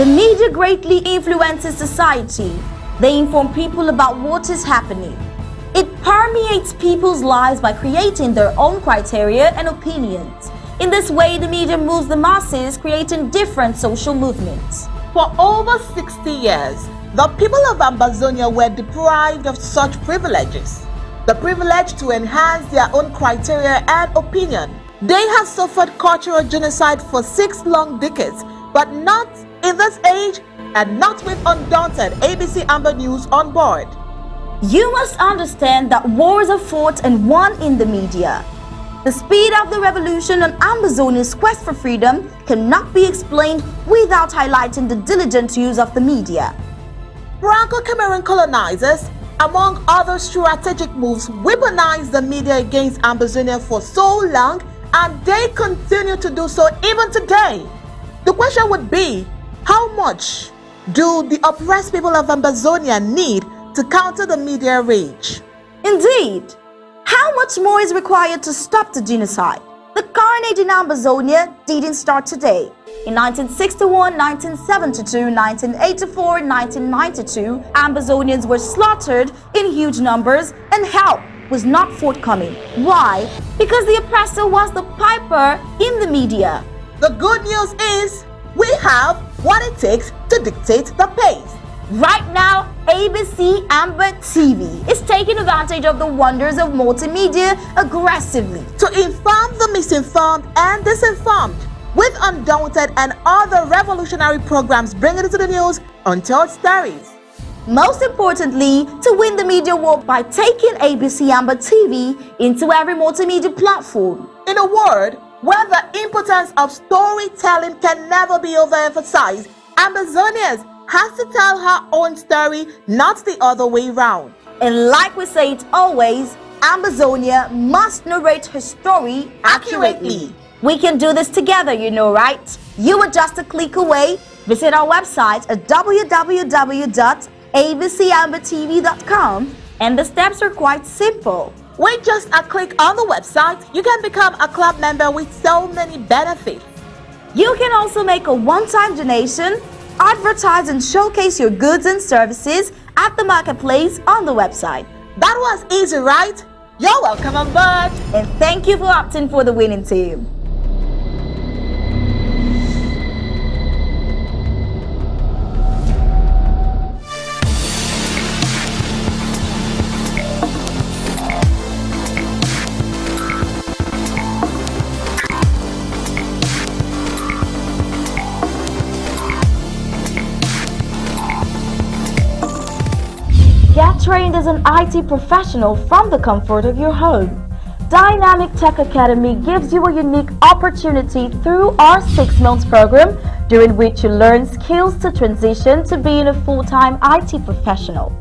The media greatly influences society. They inform people about what is happening. It permeates people's lives by creating their own criteria and opinions. In this way, the media moves the masses, creating different social movements. For over 60 years, the people of Ambazonia were deprived of such privileges. The privilege to enhance their own criteria and opinion. They have suffered cultural genocide for 6 long decades, but not in this age and not with undaunted ABC Amba News on board. You must understand that wars are fought and won in the media. The speed of the revolution on Ambazonia's quest for freedom cannot be explained without highlighting the diligent use of the media. Franco-Cameroon colonizers, among other strategic moves, weaponized the media against Ambazonia for so long, and they continue to do so even today. The question would be, how much do the oppressed people of Ambazonia need to counter the media rage? Indeed, how much more is required to stop the genocide? The carnage in Ambazonia didn't start today. In 1961, 1972, 1984, and 1992, Ambazonians were slaughtered in huge numbers and help was not forthcoming. Why? Because the oppressor was the piper in the media. The good news is, we have what it takes to dictate the pace. Right now, ABC Amba TV is taking advantage of the wonders of multimedia aggressively to inform the misinformed and disinformed with undaunted and other revolutionary programs bringing it to the news untold stories. Most importantly, to win the media war by taking ABC Amba TV into every multimedia platform. In a word, where the importance of storytelling can never be overemphasized, Ambazonians has to tell her own story, not the other way round. And like we say it always, Ambazonia must narrate her story accurately. We can do this together, you know, right? You are just a click away. Visit our website at www.abcambatv.com, and the steps are quite simple. With just a click on the website, you can become a club member with so many benefits. You can also make a one-time donation, advertise and showcase your goods and services at the marketplace on the website. That was easy, right? You're welcome on board. And thank you for opting for the winning team. Get trained as an IT professional from the comfort of your home. Dynamic Tech Academy gives you a unique opportunity through our 6-month program, during which you learn skills to transition to being a full-time IT professional.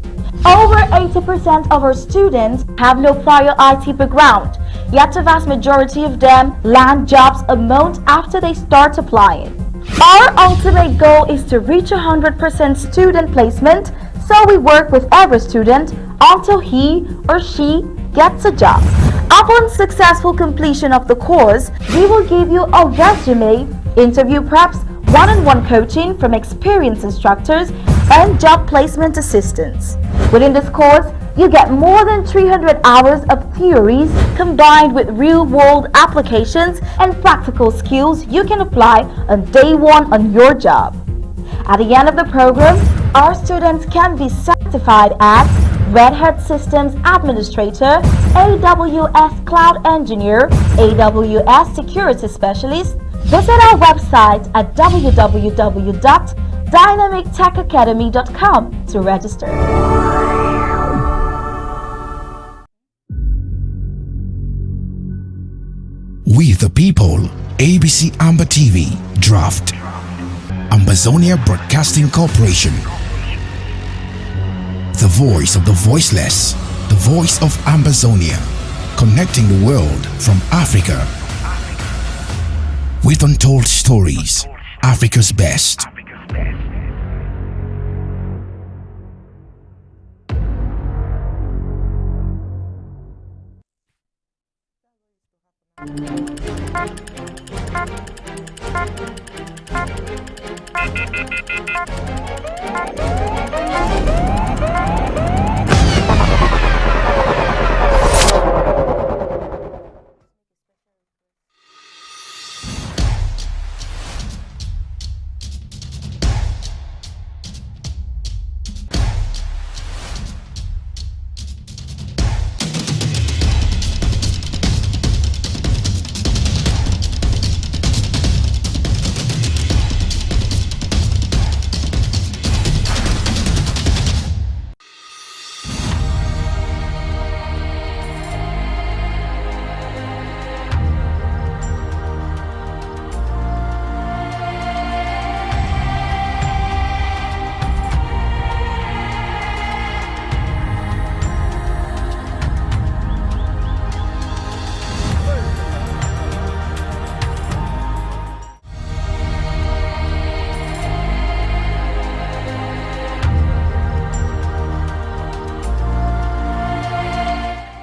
Over 80% of our students have no prior IT background, yet the vast majority of them land jobs a month after they start applying. Our ultimate goal is to reach 100% student placement, so we work with every student until he or she gets a job. Upon successful completion of the course, we will give you a resume, interview preps, one-on-one coaching from experienced instructors, and job placement assistance. Within this course, you get more than 300 hours of theories combined with real-world applications and practical skills you can apply on day one on your job. At the end of the program, our students can be certified as Red Hat Systems Administrator, AWS Cloud Engineer, AWS Security Specialist. Visit our website at www.dynamictechacademy.com to register. We the people, ABC Amba TV, Draft. Ambazonia Broadcasting Corporation. The voice of the voiceless, the voice of Ambazonia, connecting the world from Africa. With untold stories, Africa's best.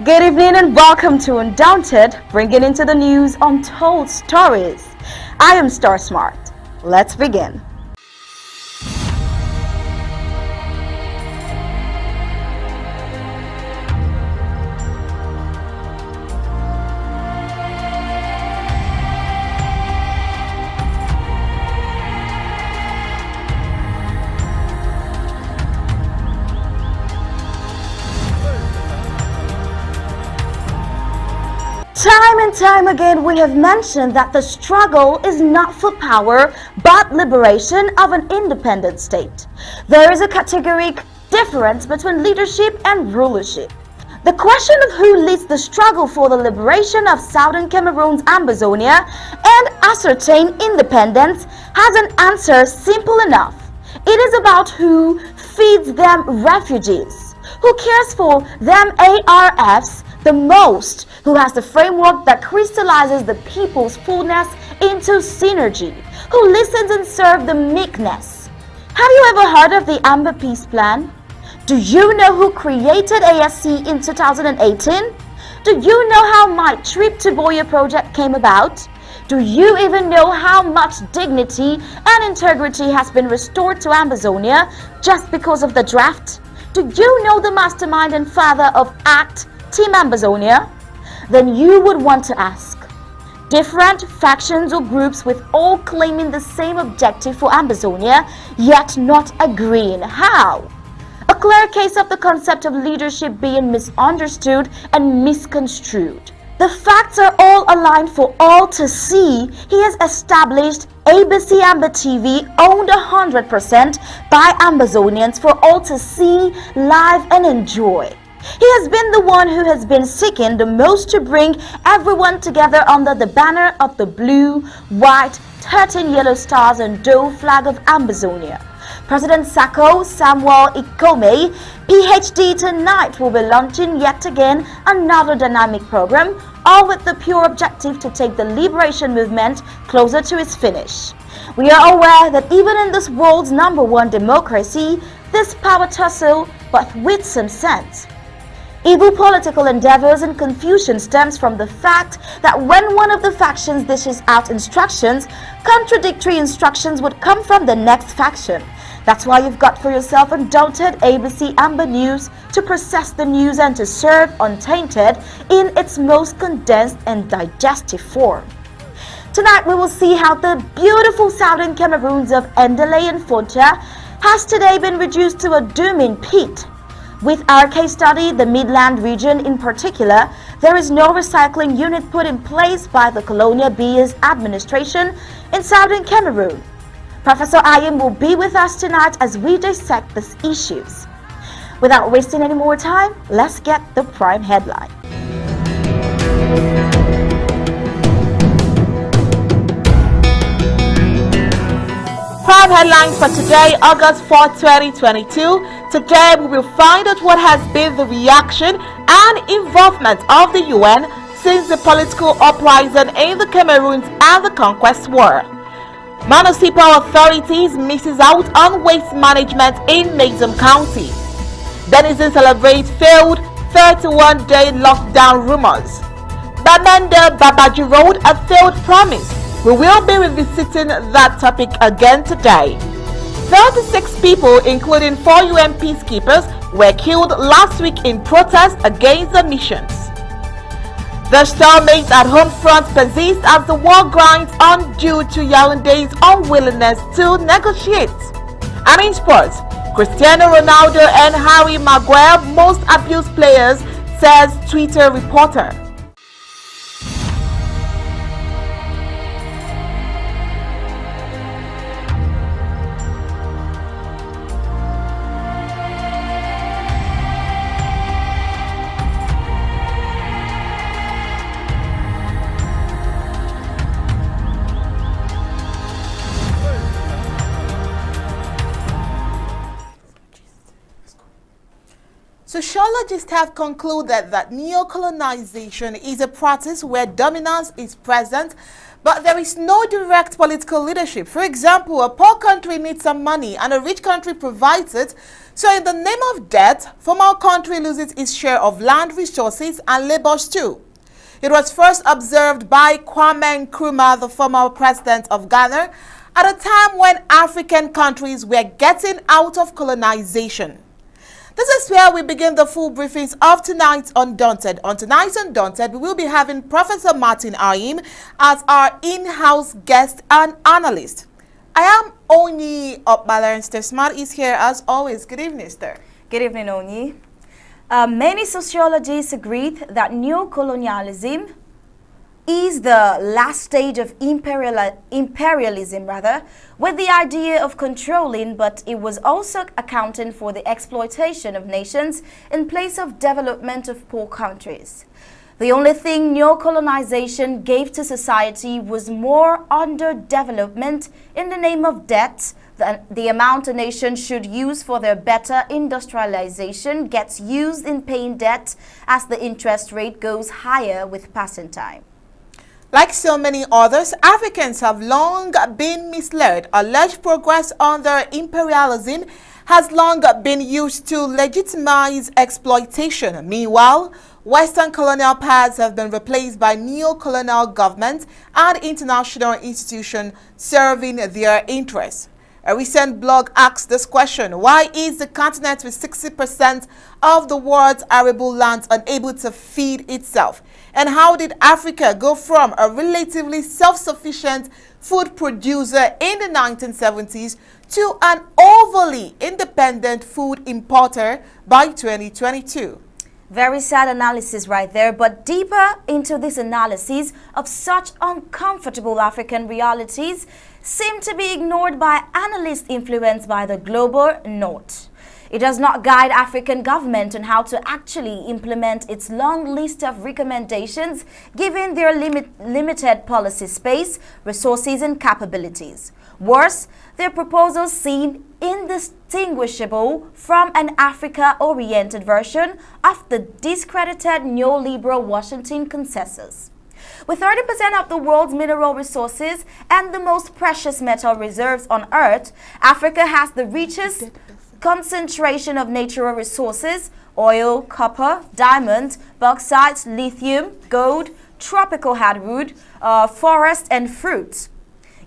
Good evening and welcome to Undaunted, bringing into the news untold stories. I am Star Smart. Let's begin. Time and time again, we have mentioned that the struggle is not for power, but liberation of an independent state. There is a categorical difference between leadership and rulership. The question of who leads the struggle for the liberation of Southern Cameroon's Ambazonia and ascertain independence has an answer simple enough. It is about who feeds them refugees, who cares for them ARFs the most, who has the framework that crystallizes the people's fullness into synergy, who listens and serves the meekness. Have you ever heard of the Amba Peace Plan? Do you know who created ASC in 2018? Do you know how my trip to Boya project came about? Do you even know how much dignity and integrity has been restored to Ambazonia just because of the draft? Do you know the mastermind and father of ACT, Team Ambazonia? Then you would want to ask. Different factions or groups with all claiming the same objective for Ambazonia, yet not agreeing. How? A clear case of the concept of leadership being misunderstood and misconstrued. The facts are all aligned for all to see. He has established ABC Amba TV, owned 100% by Ambazonians for all to see, live and enjoy. He has been the one who has been seeking the most to bring everyone together under the banner of the blue, white, 13 yellow stars and dove flag of Ambazonia. President Sako Samuel Ikome, PhD, tonight will be launching yet again another dynamic program, all with the pure objective to take the liberation movement closer to its finish. We are aware that even in this world's #1 democracy, this power tussle, but with some sense. Evil political endeavors and confusion stems from the fact that when one of the factions dishes out instructions, contradictory instructions would come from the next faction. That's why you've got for yourself Undaunted ABC Amba News to process the news and to serve untainted in its most condensed and digestive form. Tonight we will see how the beautiful Southern Cameroons of Ndele and Fonta has today been reduced to a dooming pit. With our case study, the Midland region in particular, there is no recycling unit put in place by the Colonial Beers administration in Southern Cameroon. Professor Ayim will be with us tonight as we dissect these issues. Without wasting any more time, let's get the prime headline. Prime headlines for today, August 4, 2022. Today we will find out what has been the reaction and involvement of the UN since the political uprising in the Cameroons and the Conquest War. Municipal authorities misses out on waste management in Mazam County. Denizens celebrate failed 31-day lockdown rumors. Bamenda Babaji Road, a failed promise. We will be revisiting that topic again today. 36 people, including 4 UN peacekeepers, were killed last week in protest against the missions. The stalemate at home front persists as the war grinds on due to Yaounde's unwillingness to negotiate. And in sports, Cristiano Ronaldo and Harry Maguire, most abused players, says Twitter reporter. Sociologists have concluded that neo-colonization is a practice where dominance is present But there is no direct political leadership. For example, a poor country needs some money and a rich country provides it. So in the name of debt, former country loses its share of land resources and labors too. It was first observed by Kwame Nkrumah, the former president of Ghana, at a time when African countries were getting out of colonization. This is where we begin the full briefings of tonight's Undaunted. On tonight's Undaunted, we will be having Professor Martin Ayim as our in-house guest and analyst. I am Oni Opbala, and Mr. Smart is here as always. Good evening, sir. Good evening, Oni. Many sociologists agreed that neocolonialism is the last stage of imperialism, with the idea of controlling, but it was also accounting for the exploitation of nations in place of development of poor countries. The only thing neocolonization gave to society was more underdevelopment in the name of debt. The amount a nation should use for their better industrialization gets used in paying debt as the interest rate goes higher with passing time. Like so many others, Africans have long been misled. Alleged progress under imperialism has long been used to legitimize exploitation. Meanwhile, Western colonial powers have been replaced by neo-colonial governments and international institutions serving their interests. A recent blog asks this question: why is the continent with 60% of the world's arable lands unable to feed itself? And how did Africa go from a relatively self-sufficient food producer in the 1970s to an overly independent food importer by 2022? Very sad analysis right there, but deeper into this analysis of such uncomfortable African realities seem to be ignored by analysts influenced by the global north. It does not guide African government on how to actually implement its long list of recommendations given their limited policy space, resources and capabilities. Worse, their proposals seem indistinguishable from an Africa-oriented version of the discredited neoliberal Washington consensus. With 30% of the world's mineral resources and the most precious metal reserves on Earth, Africa has the richest concentration of natural resources: oil, copper, diamonds, bauxite, lithium, gold, tropical hardwood, forests and fruits.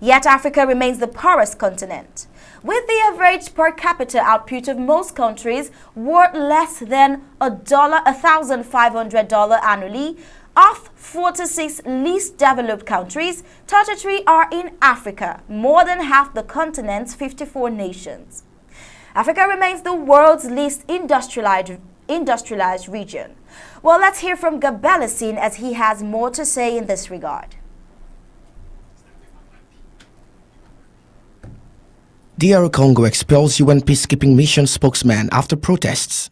Yet Africa remains the poorest continent, with the average per capita output of most countries worth less than $1,500 annually. Of 46 least developed countries, 33 are in Africa, more than half the continent's 54 nations. Africa remains the world's least industrialized region. Well, let's hear from Gabelasin as he has more to say in this regard. DR Congo expels UN peacekeeping mission spokesman after protests.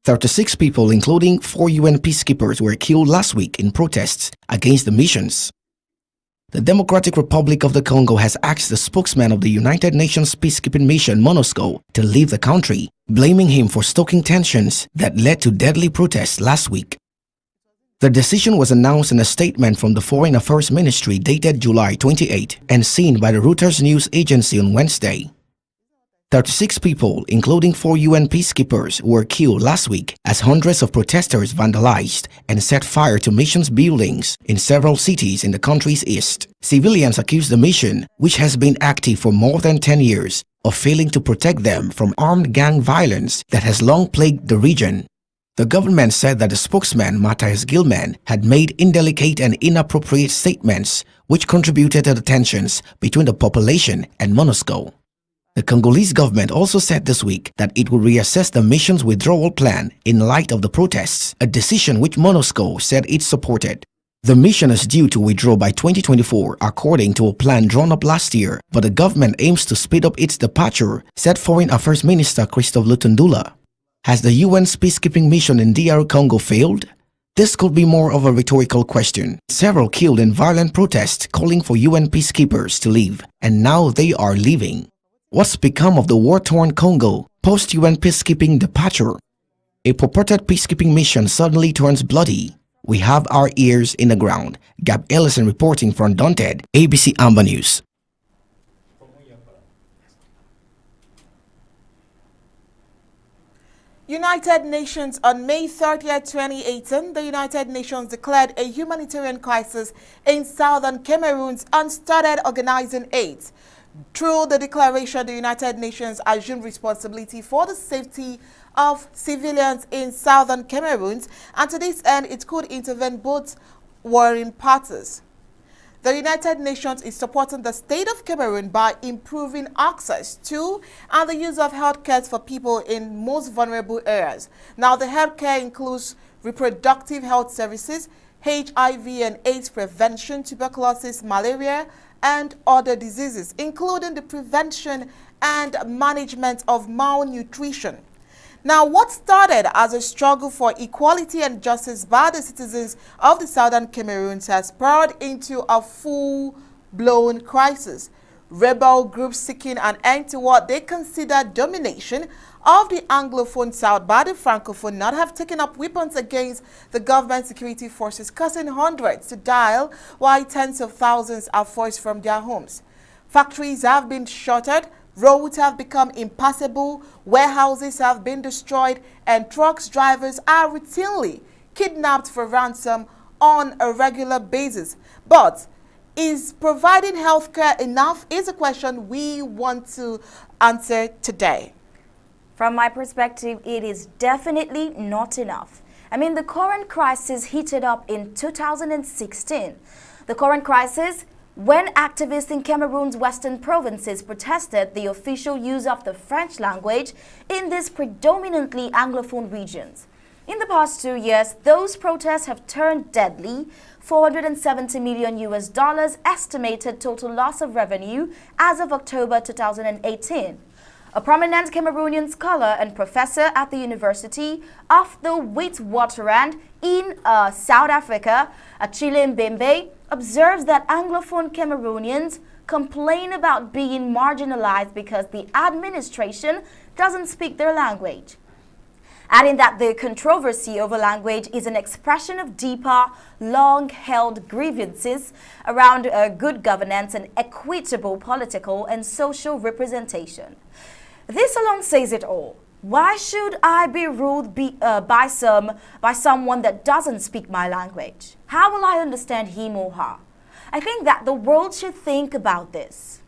36 people, including 4 UN peacekeepers, were killed last week in protests against the missions. The Democratic Republic of the Congo has asked the spokesman of the United Nations peacekeeping mission MONUSCO to leave the country, blaming him for stoking tensions that led to deadly protests last week. The decision was announced in a statement from the Foreign Affairs Ministry dated July 28 and seen by the Reuters news agency on Wednesday. 36 people, including 4 UN peacekeepers, were killed last week as hundreds of protesters vandalized and set fire to missions buildings in several cities in the country's east. Civilians accused the mission, which has been active for more than 10 years, of failing to protect them from armed gang violence that has long plagued the region. The government said that the spokesman, Matthias Gilman, had made indelicate and inappropriate statements which contributed to the tensions between the population and MONUSCO. The Congolese government also said this week that it would reassess the mission's withdrawal plan in light of the protests, a decision which MONUSCO said it supported. The mission is due to withdraw by 2024 according to a plan drawn up last year, but the government aims to speed up its departure, said Foreign Affairs Minister Christophe Lutundula. Has the UN's peacekeeping mission in DR Congo failed? This could be more of a rhetorical question. Several killed in violent protests calling for UN peacekeepers to leave, and now they are leaving. What's become of the war-torn Congo post-UN peacekeeping departure? A purported peacekeeping mission suddenly turns bloody. We have our ears in the ground. Gab Ellison reporting for Undaunted, ABC Amba News. United Nations on May 30th, 2018, the United Nations declared a humanitarian crisis in southern Cameroon's and started organizing aid. Through the declaration, the United Nations assumed responsibility for the safety of civilians in southern Cameroon, and to this end, it could intervene both warring parties. The United Nations is supporting the state of Cameroon by improving access to and the use of health care for people in most vulnerable areas. Now, the health care includes reproductive health services, HIV and AIDS prevention, tuberculosis, malaria, and other diseases, including the prevention and management of malnutrition. Now, what started as a struggle for equality and justice by the citizens of the southern Cameroon has spiraled into a full-blown crisis. Rebel groups seeking an end to what they consider domination of the Anglophone South by the Francophone not have taken up weapons against the government security forces, causing hundreds to die while tens of thousands are forced from their homes. Factories have been shuttered, roads have become impassable, warehouses have been destroyed, and trucks drivers are routinely kidnapped for ransom on a regular basis. But is providing healthcare enough is a question we want to answer today. From my perspective, it is definitely not enough. I mean, the current crisis heated up in 2016. The current crisis when activists in Cameroon's western provinces protested the official use of the French language in these predominantly Anglophone regions. In the past 2 years, those protests have turned deadly. $470 million estimated total loss of revenue as of October 2018. A prominent Cameroonian scholar and professor at the University of the Witwatersrand in South Africa, Achille Mbembe, observes that Anglophone Cameroonians complain about being marginalized because the administration doesn't speak their language, adding that the controversy over language is an expression of deeper, long-held grievances around good governance and equitable political and social representation. This alone says it all. Why should I be ruled by someone that doesn't speak my language? How will I understand him or her? I think that the world should think about this.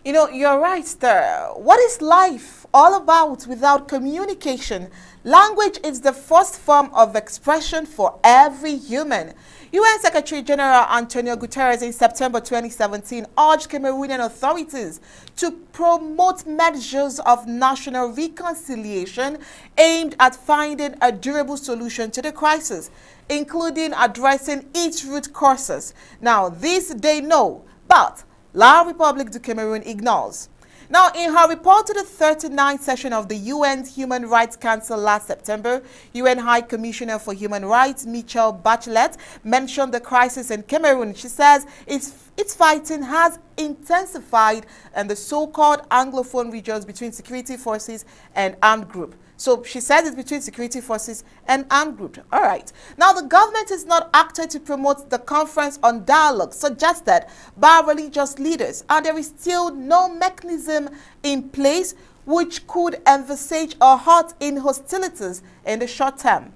You know, you're right there. What is life all about without communication? Language is the first form of expression for every human. UN Secretary General Antonio Guterres in September 2017 urged Cameroonian authorities to promote measures of national reconciliation aimed at finding a durable solution to the crisis, including addressing its root causes. Now, this they know, but La République du Cameroon ignores. Now, in her report to the 39th session of the UN's Human Rights Council last September, UN High Commissioner for Human Rights Michelle Bachelet mentioned the crisis in Cameroon. She says its fighting has intensified in the so-called Anglophone regions between security forces and armed groups. So she says it's between security forces and armed groups. All right. Now, the government has not acted to promote the conference on dialogue suggested by religious leaders, and there is still no mechanism in place which could envisage a halt in hostilities in the short term.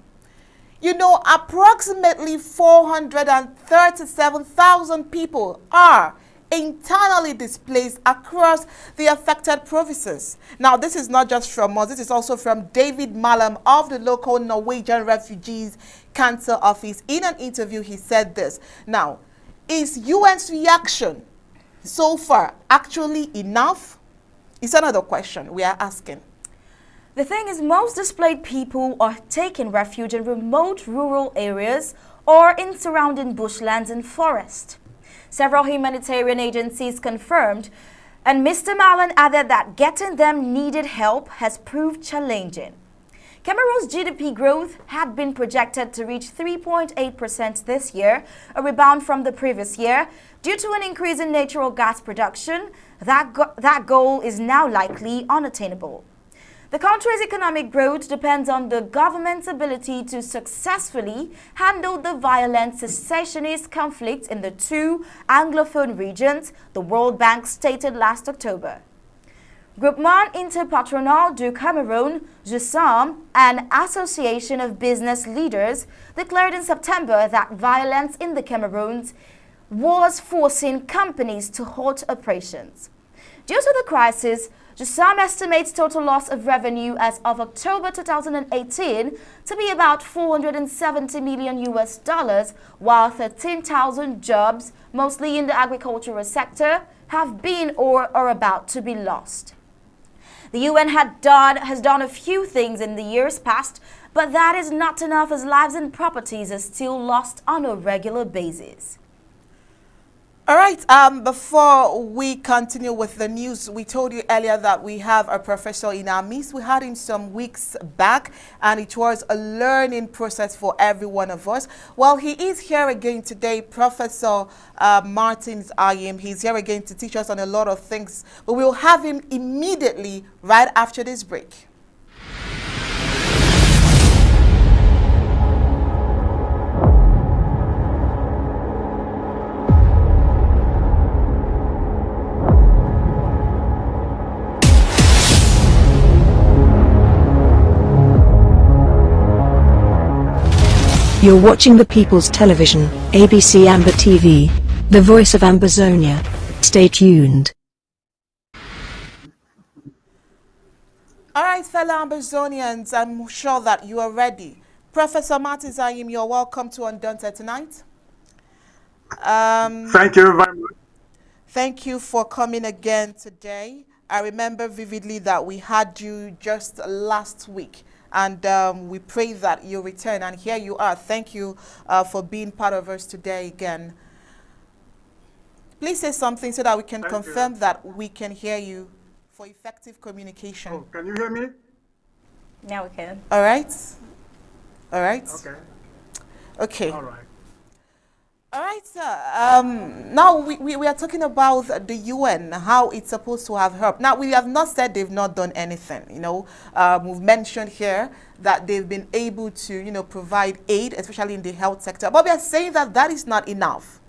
You know, approximately 437,000 people are internally displaced across the affected provinces. Now, this is not just from us, this is also from David Malam of the local Norwegian Refugees Council office. In an interview, he said this. Now, is UN's reaction so far actually enough? It's another question we are asking. The thing is, most displaced people are taking refuge in remote rural areas or in surrounding bushlands and forests. Several humanitarian agencies confirmed, and Mr. Malan added that getting them needed help has proved challenging. Cameroon's GDP growth had been projected to reach 3.8% this year, a rebound from the previous year. Due to an increase in natural gas production, that goal is now likely unattainable. The country's economic growth depends on the government's ability to successfully handle the violent secessionist conflict in the two Anglophone regions, the World Bank stated last October. Groupement Interpatronal du Cameroun, GISAM, an association of business leaders, declared in September that violence in the Cameroon was forcing companies to halt operations. Due to the crisis, GISAM estimates total loss of revenue as of October 2018 to be about $470 million, while 13,000 jobs, mostly in the agricultural sector, have been or are about to be lost. The UN has done a few things in the years past, but that is not enough as lives and properties are still lost on a regular basis. All right, before we continue with the news, we told you earlier that we have a professor in our midst. We had him some weeks back, and it was a learning process for every one of us. Well, he is here again today, Professor Martins Ayim. He's here again to teach us on a lot of things, but we'll have him immediately right after this break. You're watching the People's Television, ABC Amba TV, the voice of Ambazonia. Stay tuned. All right, fellow Ambazonians, I'm sure that you are ready. Professor Martins Ayim, you're welcome to Undaunted tonight. Thank you very much. Thank you for coming again today. I remember vividly that we had you just last week. And we pray that you return. And here you are. Thank you for being part of us today again. Please say something so that we can confirm that we can hear you for effective communication. Oh, can you hear me? Now we can. All right. All right. Okay. Okay. All right. All right, sir. Now we are talking about the UN, how it's supposed to have helped. Now, we have not said they've not done anything. You know, we've mentioned here that they've been able to, you know, provide aid, especially in the health sector. But we are saying that that is not enough.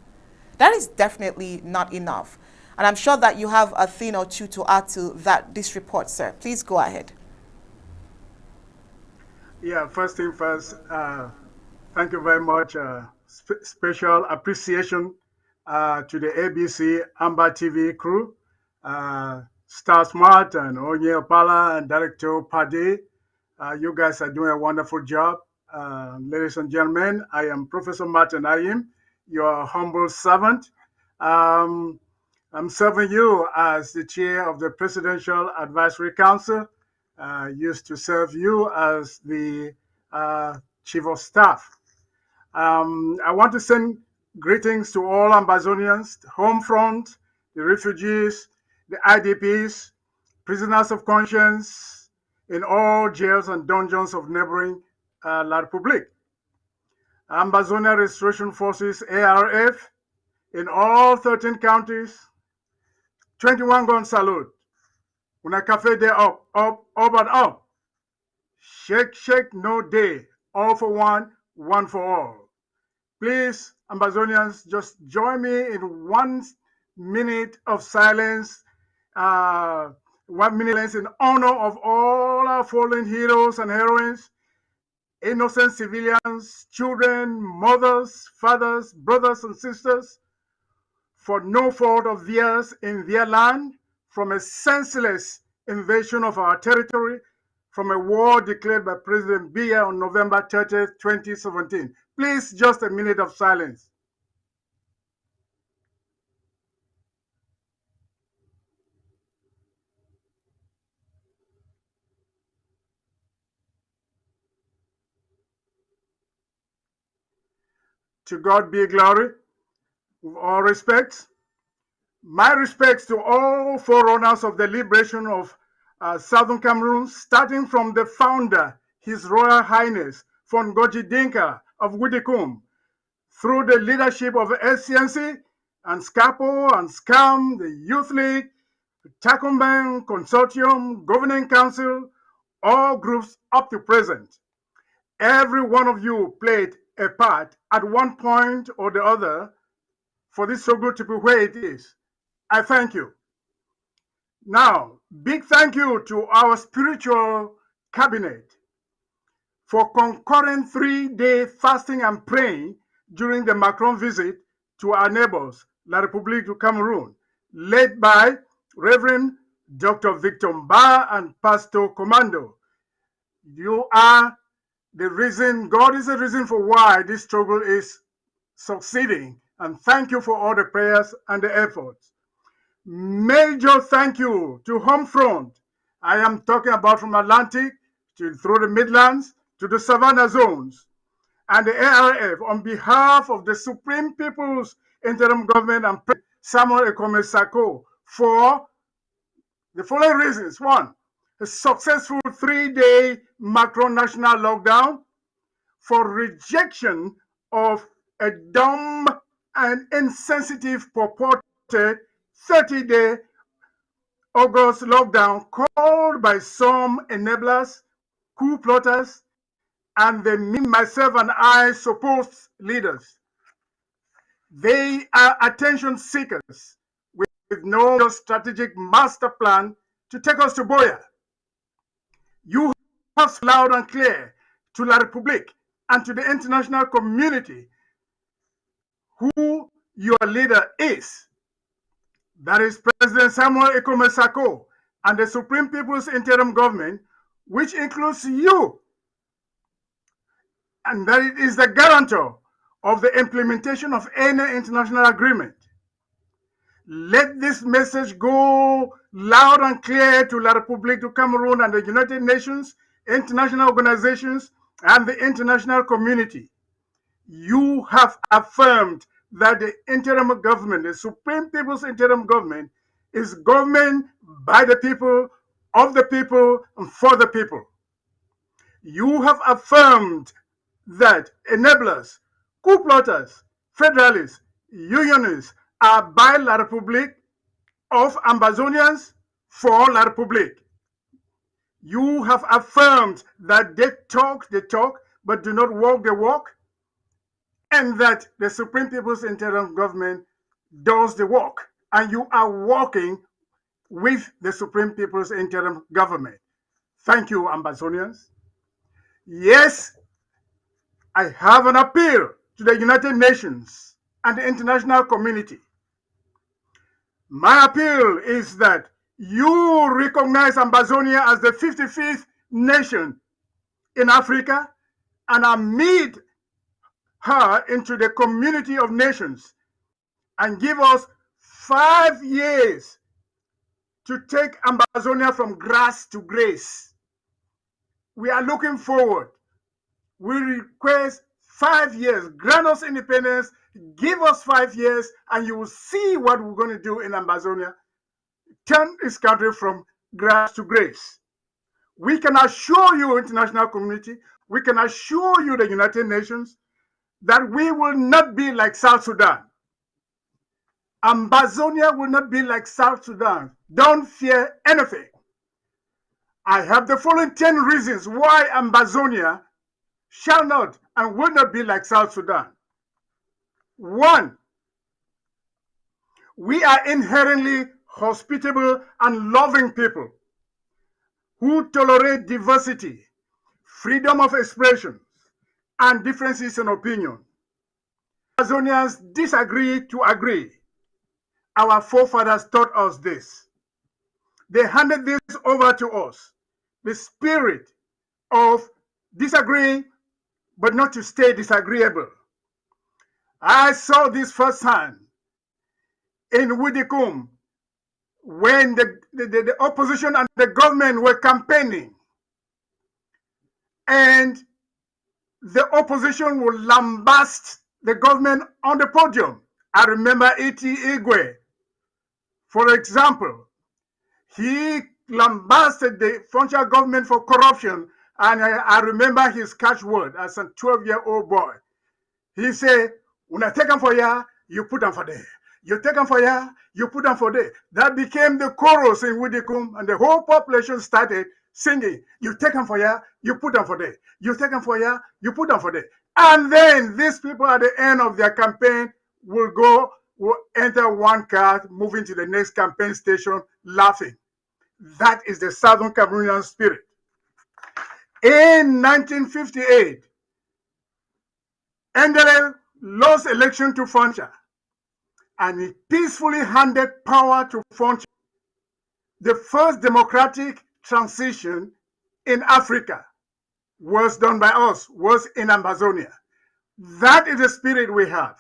That is definitely not enough. And I'm sure that you have a thing or two to add to this report, sir. Please go ahead. Yeah, first thing first, thank you very much. Special appreciation to the ABC Amba TV crew, Star Smart and Onye Opala and Director Pade. You guys are doing a wonderful job. Ladies and gentlemen, I am Professor Martin Ayim, your humble servant. I'm serving you as the chair of the Presidential Advisory Council. Used to serve you as the chief of staff. I want to send greetings to all Ambazonians, the home front, the refugees, the IDPs, prisoners of conscience in all jails and dungeons of neighboring La Republic. Ambazonia Restoration Forces, ARF, in all 13 counties, 21 gun salute. Una cafe day up and up. Shake, no day. All for one, one for all. Please, Ambazonians, just join me in 1 minute of silence. 1 minute in honor of all our fallen heroes and heroines, innocent civilians, children, mothers, fathers, brothers and sisters, for no fault of theirs in their land, from a senseless invasion of our territory, from a war declared by President Biya on November 30th, 2017. Please, just a minute of silence. To God be glory. With all respect, my respects to all forerunners of the liberation of Southern Cameroon, starting from the founder, His Royal Highness Fongoji Dinka of Widikum, through the leadership of SCNC and SCAPO and SCAM, the Youth League, the Tacumbang Consortium, Governing Council, all groups up to present. Every one of you played a part at one point or the other for this struggle to be where it is. I thank you. Now, big thank you to our spiritual cabinet for concurrent 3-day fasting and praying during the Macron visit to our neighbors, La République du Cameroon, led by Reverend Dr. Victor Mba and Pastor Commando. You are the reason, God is the reason for why this struggle is succeeding. And thank you for all the prayers and the efforts. Major thank you to Home Front. I am talking about from Atlantic through the Midlands to the Savannah zones and the ARF on behalf of the Supreme People's Interim Government and President Samuel Ekome Sako for the following reasons. One, a successful 3-day Macron national lockdown for rejection of a dumb and insensitive purported 30-day August lockdown called by some enablers, coup plotters, and the me, myself, and I supposed leaders. They are attention seekers with no strategic master plan to take us to Boya. You have loud and clear to La République and to the international community who your leader is. That is President Samuel Ekome Sako and the Supreme People's Interim Government, which includes you. And that it is the guarantor of the implementation of any international agreement. Let this message go loud and clear to La République du Cameroon and the United Nations, international organizations, and the international community. You have affirmed that the interim government, the Supreme People's Interim Government, is government by the people, of the people, and for the people. You have affirmed that enablers, coup plotters, federalists, unionists are by La République of Ambazonians for La République. You have affirmed that they talk the talk, but do not walk the walk, and that the Supreme People's Interim Government does the walk, and you are walking with the Supreme People's Interim Government. Thank you, Ambazonians. Yes, I have an appeal to the United Nations and the international community. My appeal is that you recognize Ambazonia as the 55th nation in Africa and admit her into the community of nations and give us 5 years to take Ambazonia from grass to grace. We are looking forward. We request 5 years. Grant us independence. Give us 5 years, and you will see what we're going to do in Ambazonia. Turn this country from grass to grace. We can assure you, international community, we can assure you, the United Nations, that we will not be like South Sudan. Ambazonia will not be like South Sudan. Don't fear anything. I have the following 10 reasons why Ambazonia shall not and will not be like South Sudan. 1, we are inherently hospitable and loving people who tolerate diversity, freedom of expression, and differences in opinion. Amazonians disagree to agree. Our forefathers taught us this. They handed this over to us, the spirit of disagreeing, but not to stay disagreeable. I saw this firsthand in Widikum when the opposition and the government were campaigning, and the opposition would lambast the government on the podium. I remember E.T. Igwe, for example. He lambasted the frontier government for corruption, and I remember his catchword as a 12-year-old boy. He said, when I take them for ya, you put them for there. You take them for ya, you put them for there. That became the chorus in Widikum, and the whole population started singing, you take them for here, you put them for there. You take them for here, you put them for there. And then these people at the end of their campaign will enter one car, moving to the next campaign station, laughing. That is the Southern Cameroonian spirit. In 1958, Endele lost election to Foncha, and he peacefully handed power to Foncha. The first democratic transition in Africa was done by us, was in Ambazonia. That is the spirit we have.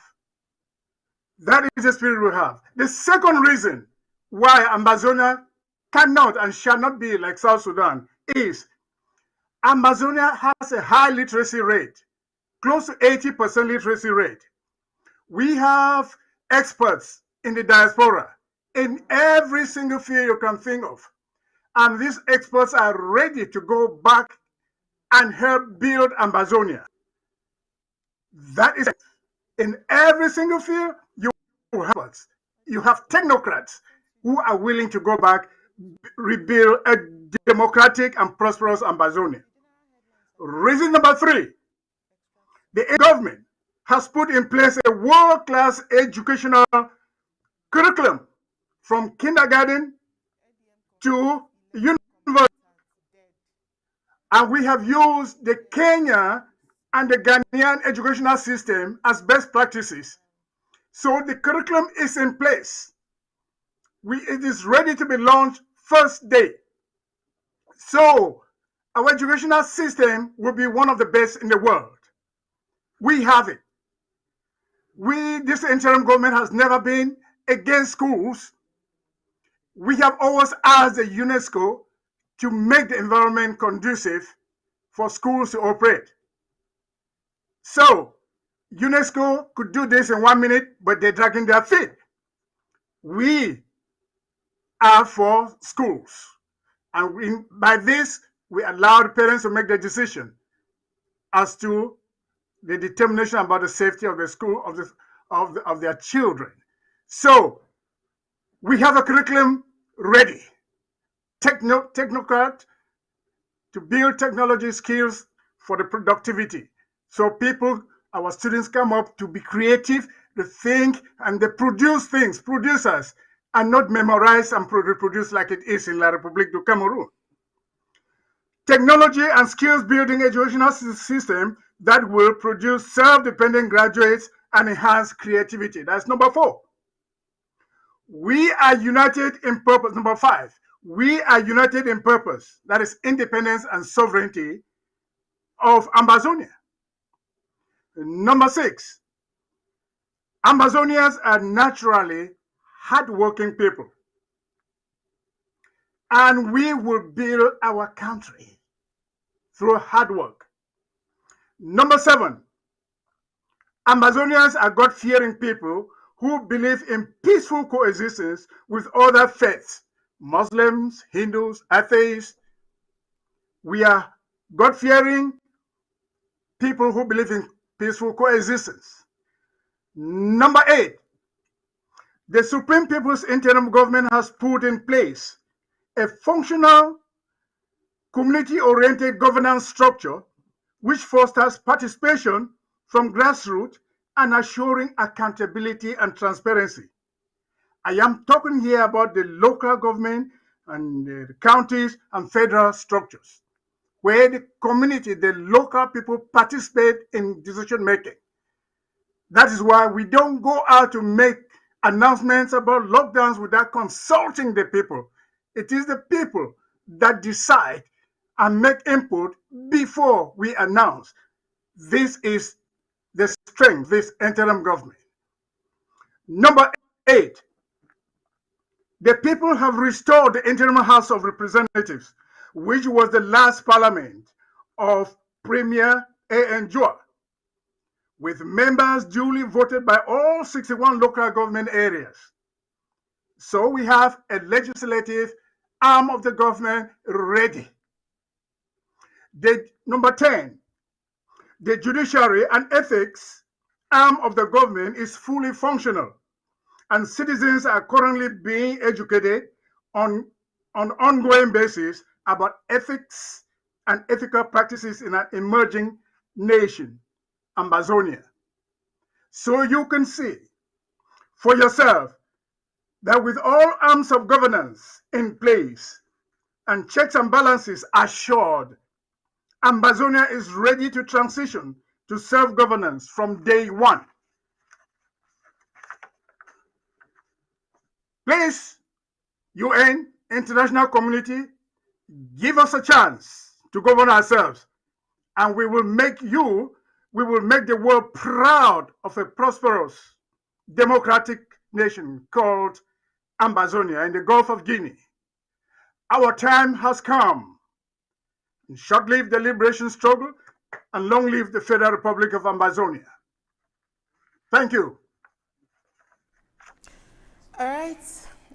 That is the spirit we have. The second reason why Ambazonia cannot and shall not be like South Sudan is Amazonia has a high literacy rate, close to 80% literacy rate. We have experts in the diaspora in every single field you can think of. And these experts are ready to go back and help build Ambazonia. That is, in every single field, you have technocrats who are willing to go back, rebuild a democratic and prosperous Ambazonia. Reason number 3, the government has put in place a world-class educational curriculum from kindergarten to university. And we have used the Kenya and the Ghanaian educational system as best practices. So the curriculum is in place. It is ready to be launched first day. So our educational system will be one of the best in the world. We have it. This interim government has never been against schools. We have always asked the UNESCO to make the environment conducive for schools to operate. So UNESCO could do this in 1 minute, but they're dragging their feet. We are for schools. And by this, we allow the parents to make the decision as to the determination about the safety of the school, of their children. So we have a curriculum ready. Technocrat to build technology skills for the productivity. So our students come up to be creative, to think, and they produce things, producers, and not memorize and reproduce like it is in La République du Cameroon. Technology and skills building educational system that will produce self-dependent graduates and enhance creativity. That's number 4. We are united in purpose. Number 5, we are united in purpose. That is independence and sovereignty of Ambazonia. Number 6, Ambazonians are naturally hardworking people. And we will build our country through hard work. Number 7, Ambazonians are God-fearing people who believe in peaceful coexistence with other faiths, Muslims, Hindus, atheists. We are God-fearing people who believe in peaceful coexistence. Number 8, the Supreme People's Interim Government has put in place a functional, community-oriented governance structure which fosters participation from grassroots and assuring accountability and transparency. I am talking here about the local government and the counties and federal structures, where the community, the local people participate in decision making. That is why we don't go out to make announcements about lockdowns without consulting the people. It is the people that decide and make input before we announce. This is the strength of this interim government. Number 8, the people have restored the interim House of Representatives, which was the last parliament of Premier A.N. Joa, with members duly voted by all 61 local government areas. So we have a legislative arm of the government ready. Number 10, the judiciary and ethics arm of the government is fully functional, and citizens are currently being educated on an ongoing basis about ethics and ethical practices in an emerging nation, Ambazonia. So you can see for yourself that with all arms of governance in place and checks and balances assured, Ambazonia is ready to transition to self-governance from day one. Please, UN, international community, give us a chance to govern ourselves, and we will make the world proud of a prosperous, democratic nation called Ambazonia in the Gulf of Guinea. Our time has come. Short live the liberation struggle, and long live the Federal Republic of Ambazonia. Thank you. All right.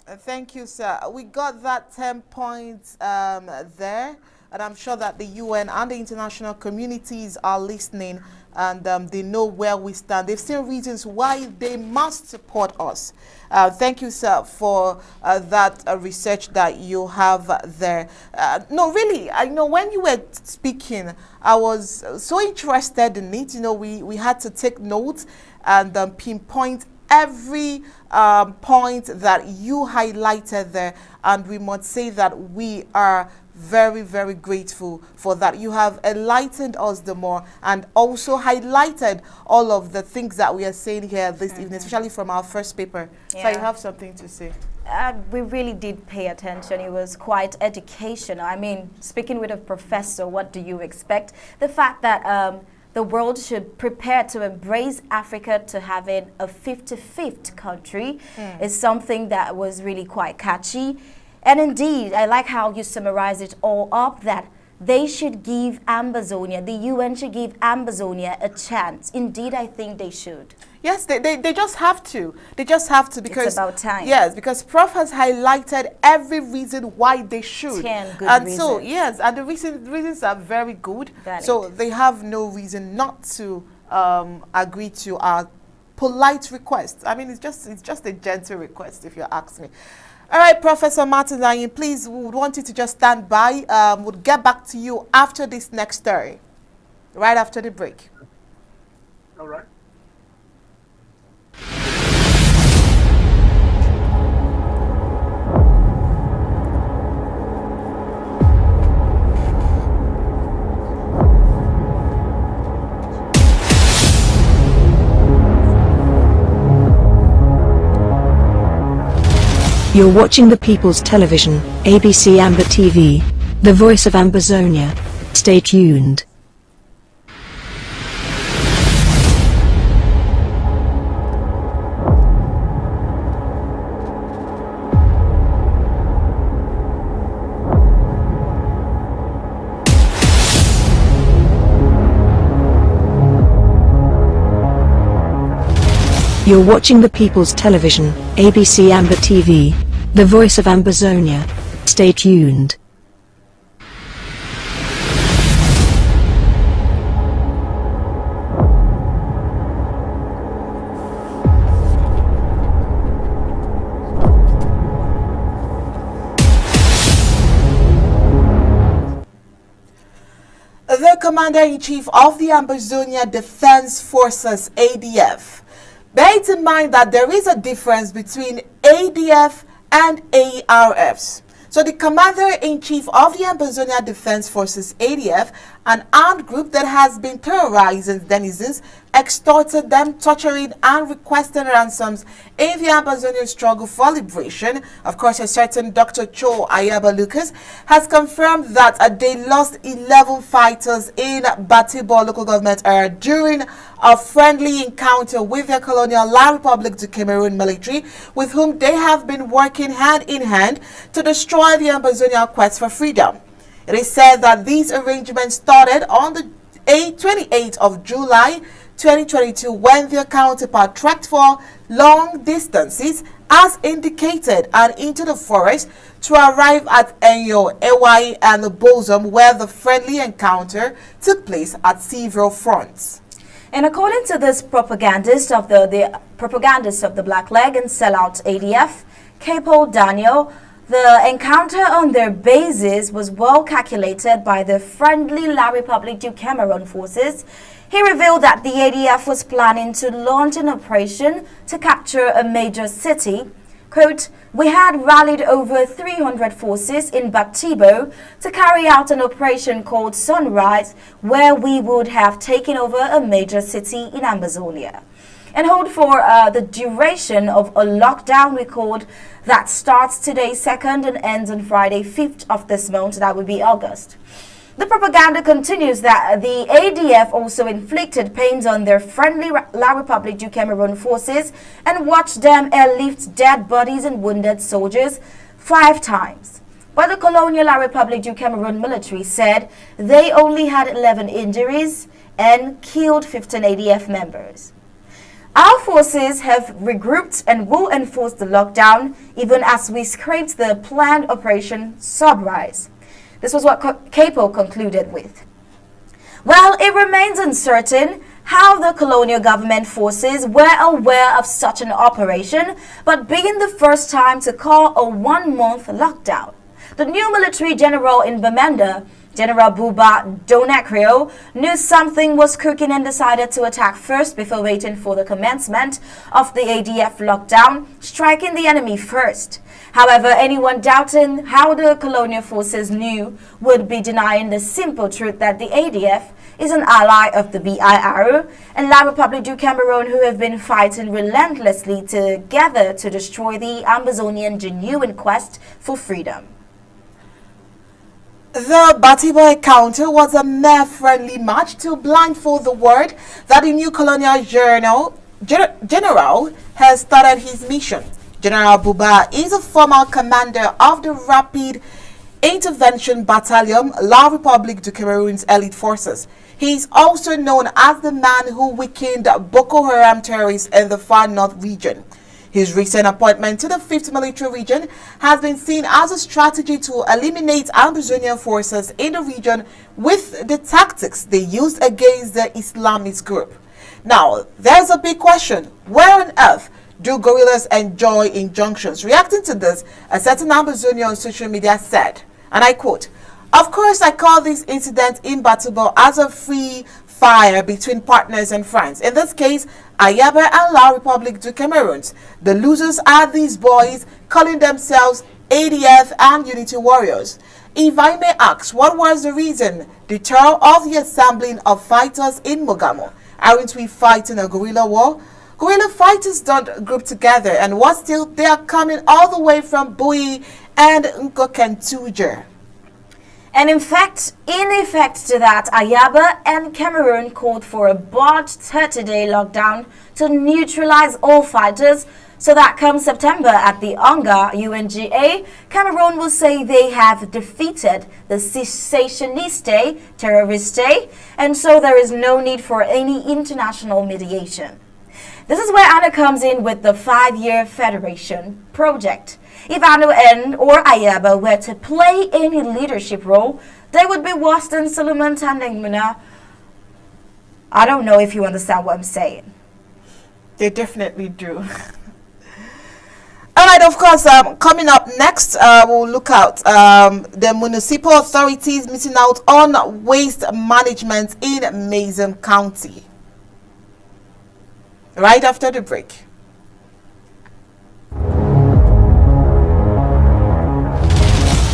Thank you, sir. We got that 10 points there, and I'm sure that the UN and the international communities are listening, and they know where we stand. They've seen reasons why they must support us. Thank you, sir, for that research that you have there. No, really, I know when you were speaking, I was so interested in it. You know, we had to take notes and pinpoint every point that you highlighted there, and we must say that we are very, very grateful for that. You have enlightened us the more and also highlighted all of the things that we are saying here this evening, especially from our first paper. Yeah. So you have something to say. We really did pay attention. It was quite educational. I mean, speaking with a professor, what do you expect? The fact that the world should prepare to embrace Africa to having a 55th country is something that was really quite catchy. And indeed, I like how you summarize it all up, that they should give Ambazonia, the UN should give Ambazonia a chance. Indeed, I think they should. Yes, they just have to. They just have to, because it's about time. Yes, because Prof has highlighted every reason why they should. 10 good and reasons. So, yes, and the reasons are very good. So they have no reason not to agree to our polite request. I mean, it's just a gentle request, if you ask me. All right, Professor Martin Layin, please, we would want you to just stand by. We'll get back to you after this next story, right after the break. All right. You're watching the People's Television, ABC Amba TV, the voice of Ambazonia. Stay tuned. You're watching the People's Television, ABC Amba TV, the voice of Ambazonia. Stay tuned. The Commander-in-Chief of the Ambazonia Defense Forces, ADF, bear in mind that there is a difference between ADF and ARFs. So the Commander-in-Chief of the Ambazonia Defense Forces, ADF, an armed group that has been terrorizing denizens, extorted them, torturing and requesting ransoms in the Ambazonia struggle for liberation. Of course, a certain Dr. Cho Ayaba Lucas has confirmed that they lost 11 fighters in Batibo local government area during a friendly encounter with the colonial La Republic du Cameroon military, with whom they have been working hand in hand to destroy the Ambazonia quest for freedom. It is said that these arrangements started on the 28th of July 2022 when their counterpart trekked for long distances as indicated and into the forest to arrive at Enyo, Ewai and Bozum, where the friendly encounter took place at several fronts. And according to this propagandist of the Black Leg and Sellout ADF, Capo Daniel, The encounter on their bases was well calculated by the friendly La République du Cameroun forces. He revealed that the ADF was planning to launch an operation to capture a major city. Quote, "We had rallied over 300 forces in Batibo to carry out an operation called Sunrise, where we would have taken over a major city in Ambazonia, and hold for the duration of a lockdown record that starts today 2nd and ends on Friday 5th of this month, that would be August." The propaganda continues that the ADF also inflicted pains on their friendly La République du Cameroun forces and watched them airlift dead bodies and wounded soldiers 5 times. But the colonial La République du Cameroun military said they only had 11 injuries and killed 15 ADF members. Our forces have regrouped and will enforce the lockdown even as we scraped the planned Operation Sunrise. This was what Capo concluded with. Well, it remains uncertain how the colonial government forces were aware of such an operation, but being the first time to call a 1-month lockdown. The new military general in Bamenda, General Buba Donacrio, knew something was cooking and decided to attack first before waiting for the commencement of the ADF lockdown, striking the enemy first. However, anyone doubting how the colonial forces knew would be denying the simple truth that the ADF is an ally of the BIR and La République du Cameroun, who have been fighting relentlessly together to destroy the Ambazonian genuine quest for freedom. The Batibo encounter was a mere friendly match to blindfold the world that the new colonial general has started his mission. General Buba is a former commander of the Rapid Intervention Battalion, La République du Cameroun's elite forces. He is also known as the man who weakened Boko Haram terrorists in the far north region. His recent appointment to the 5th Military Region has been seen as a strategy to eliminate Ambazonian forces in the region with the tactics they used against the Islamist group. Now, there's a big question. Where on earth do guerrillas enjoy injunctions? Reacting to this, a certain Ambazonian on social media said, and I quote, "Of course, I call this incident in Batibo as a free fire between partners and friends. In this case, Ayaba and La République du Cameroun. The losers are these boys calling themselves ADF and Unity Warriors. If I may ask, what was the reason, the terror of the assembling of fighters in Mogamo? Aren't we fighting a guerrilla war? Guerrilla fighters don't group together, and what still, they are coming all the way from Bui and Nkokentuja." And in effect to that, Ayaba and Cameroon called for a botched 30-day lockdown to neutralize all fighters, so that come September at the Onga UNGA, Cameroon will say they have defeated the cessationiste terroriste, and so there is no need for any international mediation. This is where Anna comes in with the 5-year federation project. If Anu N or Ayaba were to play any leadership role, they would be worse than Solomon Tandeng Muna. I don't know if you understand what I'm saying. They definitely do. All right, of course, coming up next, we'll look at the municipal authorities missing out on waste management in Mazam County. Right after the break.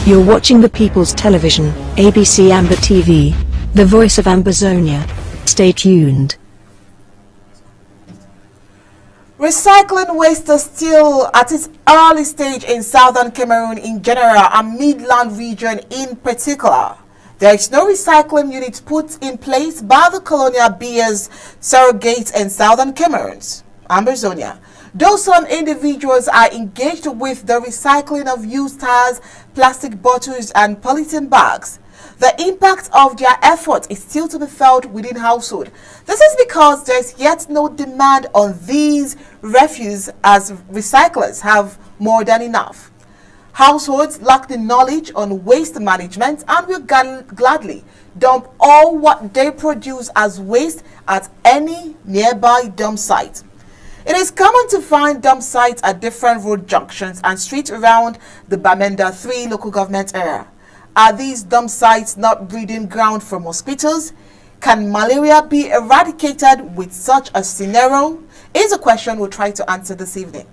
You're watching the People's Television, ABC Amba TV, the voice of Ambazonia. Stay tuned. Recycling waste is still at its early stage in southern Cameroon in general and Midland region in particular. There is no recycling unit put in place by the colonial beers surrogates in southern Cameroon's Ambazonia. Though some individuals are engaged with the recycling of used tires, plastic bottles and polythene bags, the impact of their effort is still to be felt within household. This is because there is yet no demand on these refuse, as recyclers have more than enough. Households lack the knowledge on waste management and will gladly dump all what they produce as waste at any nearby dump site. It is common to find dump sites at different road junctions and streets around the Bamenda 3 local government area. Are these dump sites not breeding ground for mosquitoes? Can malaria be eradicated with such a scenario? Is a question we'll try to answer this evening.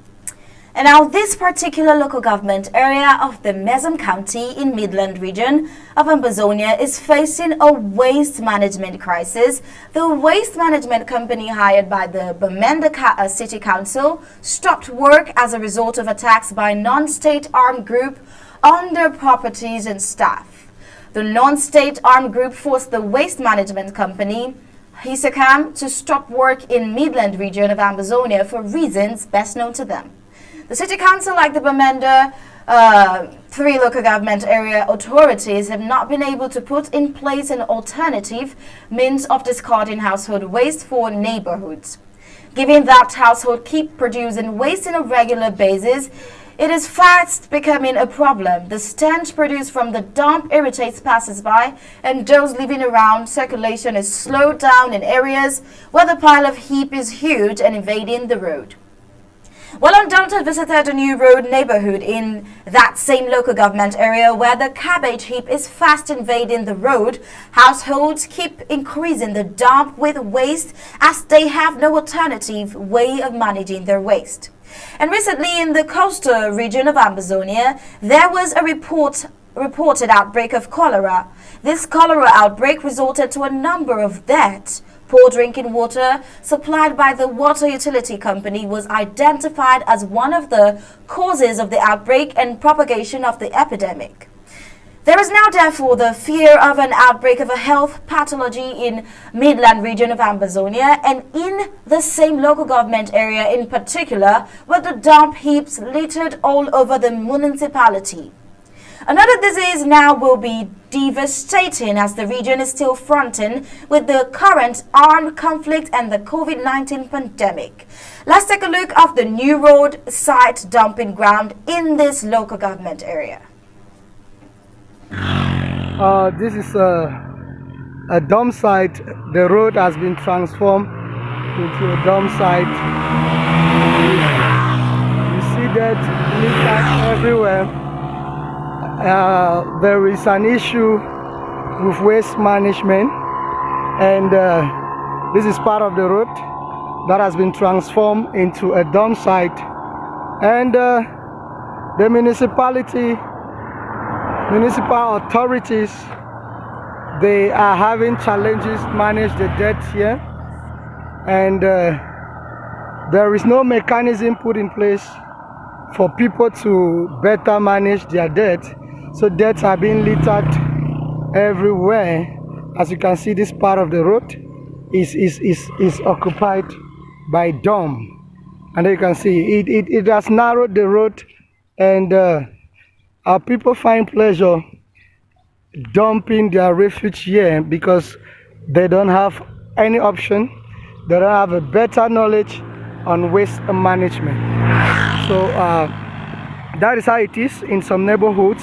And now this particular local government area of the Mezam County in Midland region of Ambazonia is facing a waste management crisis. The waste management company hired by the Bamenda City Council stopped work as a result of attacks by non-state armed group on their properties and staff. The non-state armed group forced the waste management company Hisakam to stop work in Midland region of Ambazonia for reasons best known to them. The City Council, like the Bamenda 3 local government area authorities, have not been able to put in place an alternative means of discarding household waste for neighborhoods. Given that households keep producing waste on a regular basis, it is fast becoming a problem. The stench produced from the dump irritates passers-by, and those living around. Circulation is slowed down in areas where the pile of heap is huge and invading the road. Well, Undaunted visited a new road neighborhood in that same local government area where the cabbage heap is fast invading the road. Households keep increasing the dump with waste as they have no alternative way of managing their waste. And recently in the coastal region of Ambazonia, there was a reported outbreak of cholera. This cholera outbreak resulted to a number of deaths. Poor drinking water supplied by the water utility company was identified as one of the causes of the outbreak and propagation of the epidemic. There is now therefore the fear of an outbreak of a health pathology in Midland region of Ambazonia and in the same local government area in particular, where the dump heaps littered all over the municipality. Another disease now will be devastating as the region is still fronting with the current armed conflict and the COVID-19 pandemic. Let's take a look at the new road site dumping ground in this local government area. This is a dump site. The road has been transformed into a dump site. You see that litter everywhere. There is an issue with waste management, and this is part of the road that has been transformed into a dump site, and the municipal authorities, they are having challenges to manage the debt here, and there is no mechanism put in place for people to better manage their debt. So debts are being littered everywhere. As you can see, this part of the road is occupied by dump, and you can see it has narrowed the road, and our people find pleasure dumping their refuge here because they don't have any option. They don't have a better knowledge on waste management. So that is how it is in some neighborhoods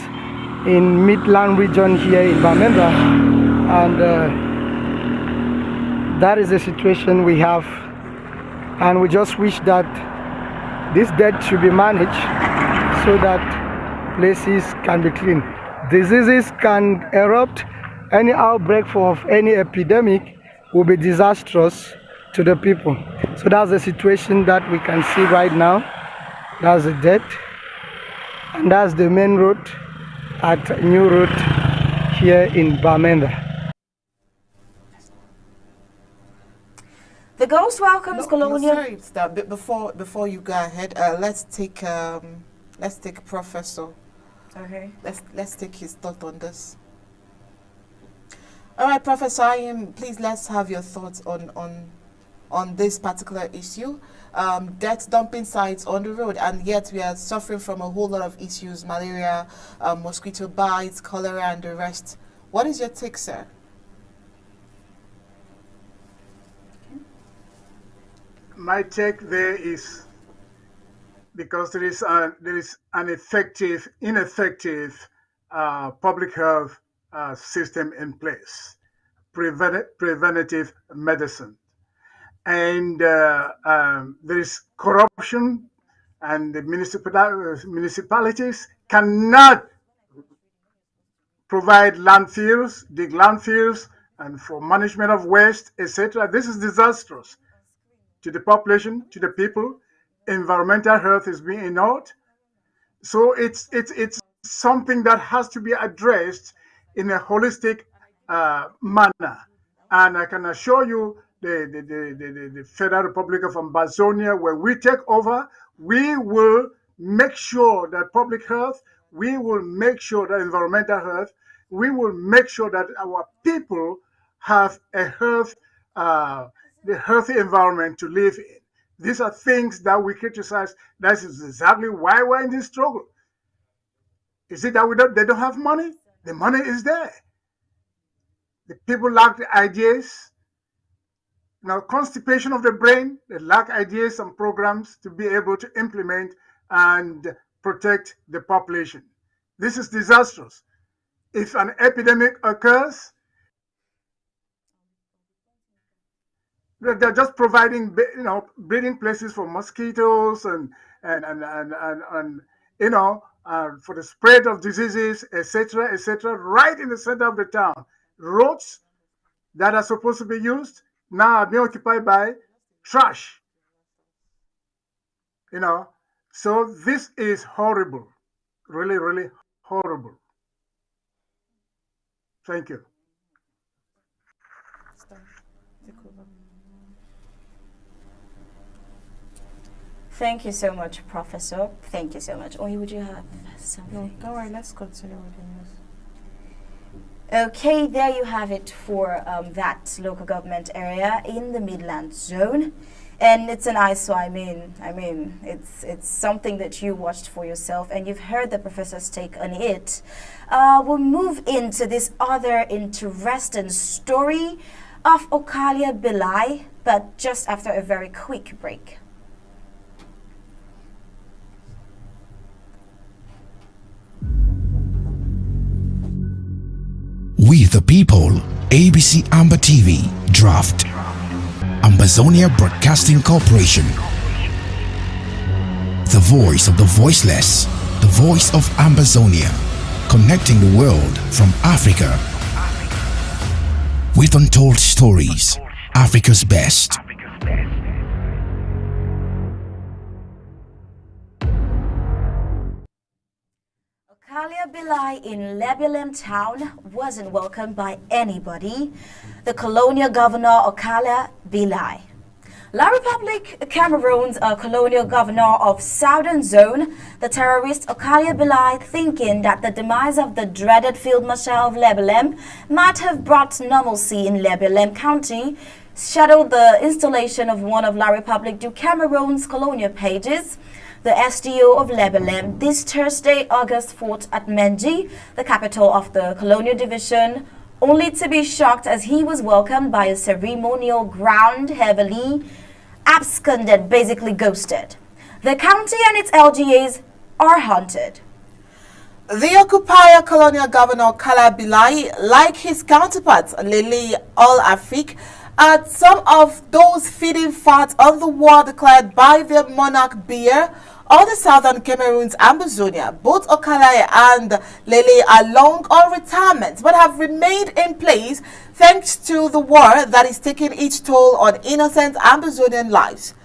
in Midland region here in Bamenda, and that is the situation we have, and we just wish that this debt should be managed so that places can be clean. Diseases can erupt. Any outbreak of any epidemic will be disastrous to the people. So that's the situation that we can see right now. That's the debt, and that's the main road at New Road here in Bamenda. The Ghost welcomes Colonial. Sorry, stop. Before you go ahead, let's take Professor. Okay. Let's take his thought on this. All right, Professor, please let's have your thoughts on this particular issue. Debt dumping sites on the road, and yet we are suffering from a whole lot of issues: malaria, mosquito bites, cholera, and the rest. What is your take, sir? My take there is, because there is an ineffective public health system in place, preventative medicine. and there is corruption, and the municipalities cannot provide landfills, dig landfills, and for management of waste, etc. This is disastrous to the population, to the people. Environmental health is being ignored. So it's something that has to be addressed in a holistic manner. And I can assure you, the Federal Republic of Ambazonia, when we take over, we will make sure that public health, we will make sure that environmental health, we will make sure that our people have a the healthy environment to live in. These are things that we criticize. That is exactly why we're in this struggle. Is it that they don't have money? The money is there. The people lack the ideas. Now, constipation of the brain, they lack ideas and programs to be able to implement and protect the population. This is disastrous. If an epidemic occurs, they're just providing, breeding places for mosquitoes and for the spread of diseases, etc., right in the center of the town. Roads that are supposed to be used now are being occupied by trash. So this is horrible, really, really horrible. Thank you. Thank you so much, Professor. Thank you so much. Oyi, would you have something? No, go on, let's continue with the news. Okay, there you have it for that local government area in the Midland zone. And it's an eyesore. I mean, it's something that you watched for yourself, and you've heard the professor's take on it. We'll move into this other interesting story of Okalia Bilai, but just after a very quick break. We the people, ABC Amba TV, draft. Ambazonia Broadcasting Corporation. The voice of the voiceless, the voice of Ambazonia, connecting the world from Africa. With untold stories, Africa's best. Okalia Bilai in Lebulem town wasn't welcomed by anybody. The colonial governor Okalia Bilai. La Republic Cameroon's colonial governor of Southern Zone, the terrorist Okalia Bilai, thinking that the demise of the dreaded Field Marshal of Lebulem might have brought normalcy in Lebulem County, shadowed the installation of one of La Republic du Cameroon's colonial pages, the SDO of Lebulem, this Thursday, August 4th at Menji, the capital of the colonial division, only to be shocked as he was welcomed by a ceremonial ground heavily absconded, basically ghosted. The county and its LGAs are haunted. The occupier colonial governor Kala Bilai, like his counterparts Lily All Afrique, are some of those feeding fat on the war declared by the monarch beer on the southern Cameroon's Ambazonia. Both Okalai and Lele are long on retirement but have remained in place thanks to the war that is taking its toll on innocent Ambazonian lives.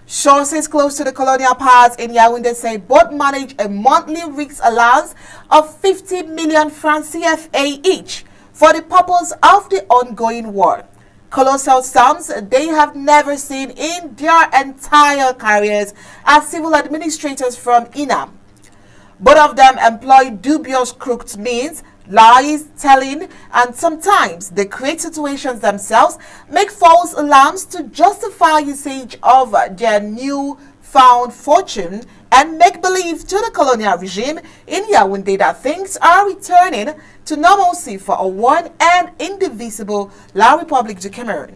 Sources close to the colonial powers in Yaoundé say both manage a monthly risk allowance of 50 million francs CFA each for the purpose of the ongoing war. Colossal sums they have never seen in their entire careers as civil administrators from Inam. Both of them employ dubious crooked means, lies, telling, and sometimes they create situations themselves, make false alarms to justify usage of their new-found fortune, and make believe to the colonial regime in Yaoundé that things are returning to normalcy for a one and indivisible La Republique du Cameroon.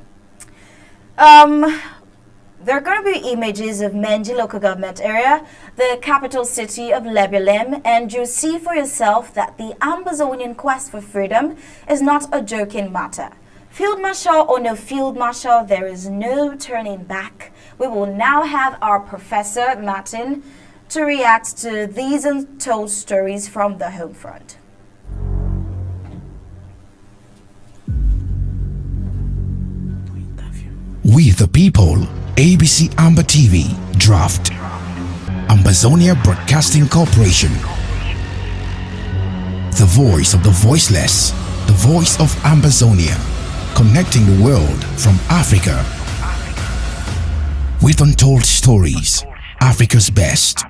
There are going to be images of Menji local government area, the capital city of Lebulem, and you see for yourself that the Ambazonian quest for freedom is not a joking matter. Field Marshal or no Field Marshal, there is no turning back. We will now have our Professor Martin to react to these untold stories from the home front. We the people, ABC Amba TV, Draft, Ambazonia Broadcasting Corporation. The voice of the voiceless, the voice of Ambazonia, connecting the world from Africa. With untold stories, Africa's best.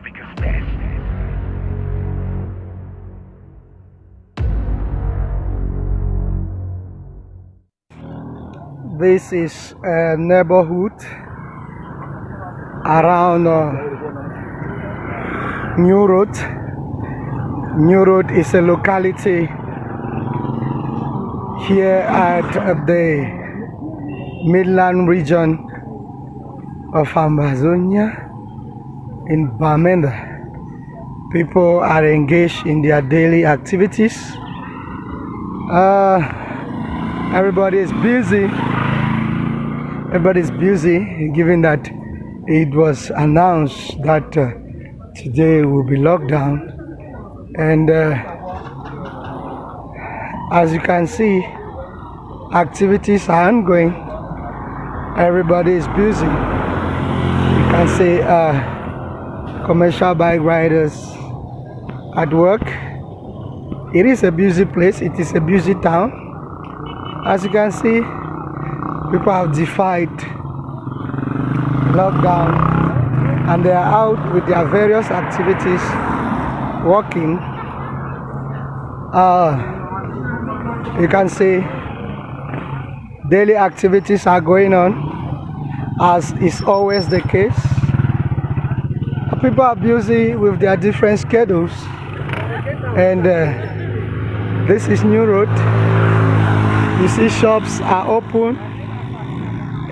This is a neighborhood around New Road. New Road is a locality here at the Midland region of Ambazonia in Bamenda. People are engaged in their daily activities. Everybody is busy. Everybody's busy, given that it was announced that today will be locked down. And as you can see, activities are ongoing. Everybody is busy. You can see commercial bike riders at work. It is a busy place. It is a busy town. As you can see, people have defied lockdown and they are out with their various activities, working. You can see daily activities are going on, as is always the case. People are busy with their different schedules, and this is New Road. You see shops are open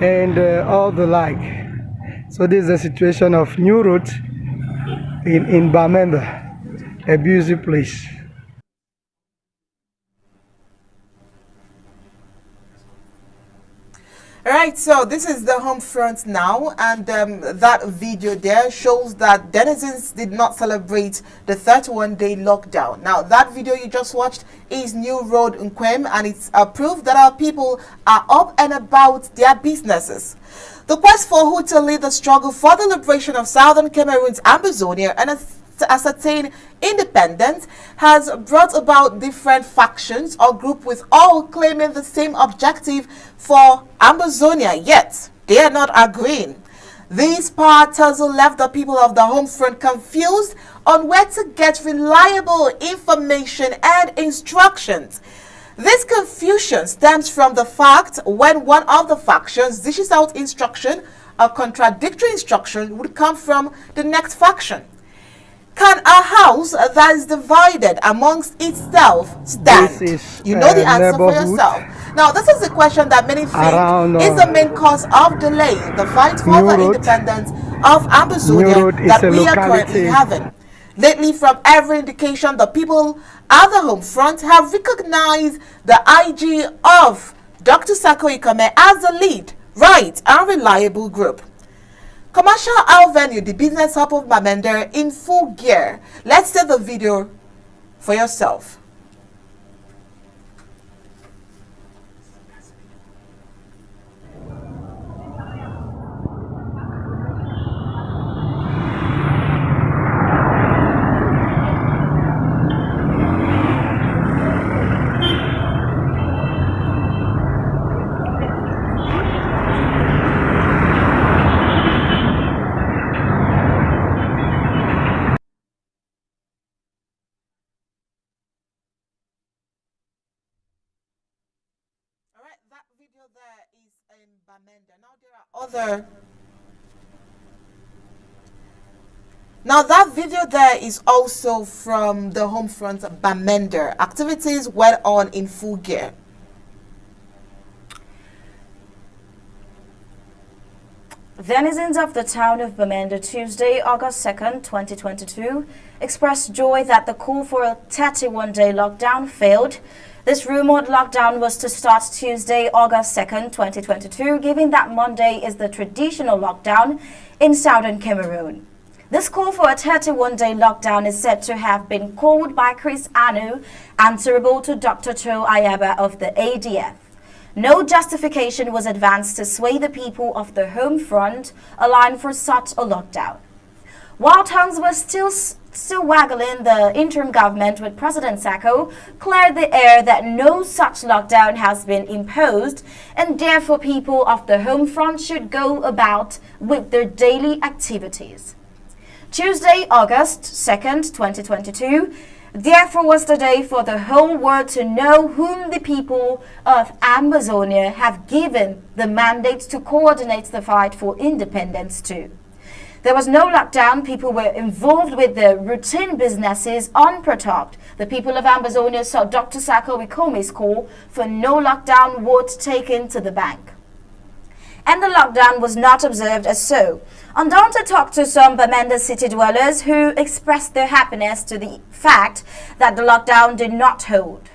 and all the like. So this is the situation of New Road in Bamenda, a busy place. Alright, so this is the home front now, and that video there shows that denizens did not celebrate the 31-day lockdown. Now, that video you just watched is New Road in Nkwem, and it's a proof that our people are up and about their businesses. The quest for who to lead the struggle for the liberation of Southern Cameroon's Ambazonia and ascertain independence has brought about different factions or groups with all claiming the same objective for Ambazonia, yet they are not agreeing. This power tussle left the people of the home front confused on where to get reliable information and instructions. This confusion stems from the fact when one of the factions dishes out instruction, a contradictory instruction would come from the next faction. Can a house that is divided amongst itself stand? You know the answer for yourself. Now, this is a question that many think is the main cause of delay, the fight for the independence of Ambazonia that we are currently having. Lately, from every indication, the people at the home front have recognized the IG of Dr. Sako Ikome as the lead, right, and reliable group. Commercial Avenue, the business hub of Bamenda, in full gear. Let's see the video for yourself. That video there is in Bamenda. Now there are other. Now that video there is also from the home front Bamenda. Activities went on in full gear. Denizens of the town of Bamenda Tuesday, August 2nd, 2022, expressed joy that the call for a 31-day lockdown failed, This rumored lockdown was to start Tuesday, August 2nd, 2022, given that Monday is the traditional lockdown in southern Cameroon. This call for a 31-day lockdown is said to have been called by Chris Anu, answerable to Dr. Cho Ayaba of the ADF. No justification was advanced to sway the people of the home front aligned for such a lockdown. While tongues were still waggling, the interim government with President Sako cleared the air that no such lockdown has been imposed, and therefore people of the home front should go about with their daily activities. Tuesday, August 2nd, 2022, therefore was the day for the whole world to know whom the people of Amazonia have given the mandate to coordinate the fight for independence to. There was no lockdown. People were involved with their routine businesses unperturbed. The people of Amazonia saw Dr. Sako Wikome's call for no lockdown vote taken to the bank. And the lockdown was not observed as so. Undaunted talked to some Bamenda city dwellers who expressed their happiness to the fact that the lockdown did not hold.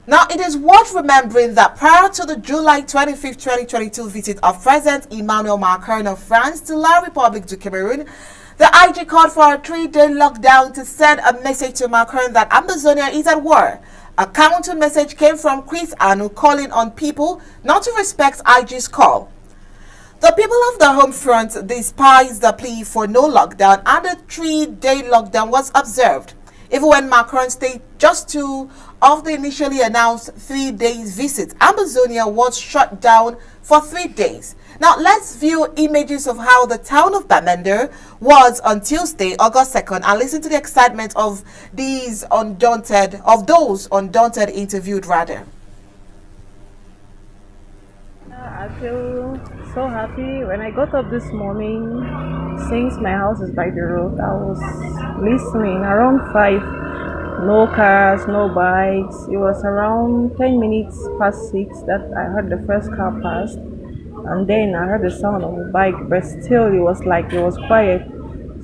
Now, it is worth remembering that prior to the July 25, 2022 visit of President Emmanuel Macron of France to La République du Cameroon, the IG called for a 3-day lockdown to send a message to Macron that Amazonia is at war. A counter message came from Chris Anu calling on people not to respect IG's call. The people of the home front despised the plea for no lockdown, and a 3-day lockdown was observed. Even when Macron stayed just 2 of the initially announced 3 days visit, Amazonia was shut down for 3 days. Now let's view images of how the town of Bamenda was on Tuesday, August 2nd, and listen to the excitement of those undaunted interviewed rather. I feel so happy. When I got up this morning, since my house is by the road, I was listening around 5. No cars, no bikes. It was around 10 minutes past 6 that I heard the first car pass, and then I heard the sound of a bike, but still it was quiet.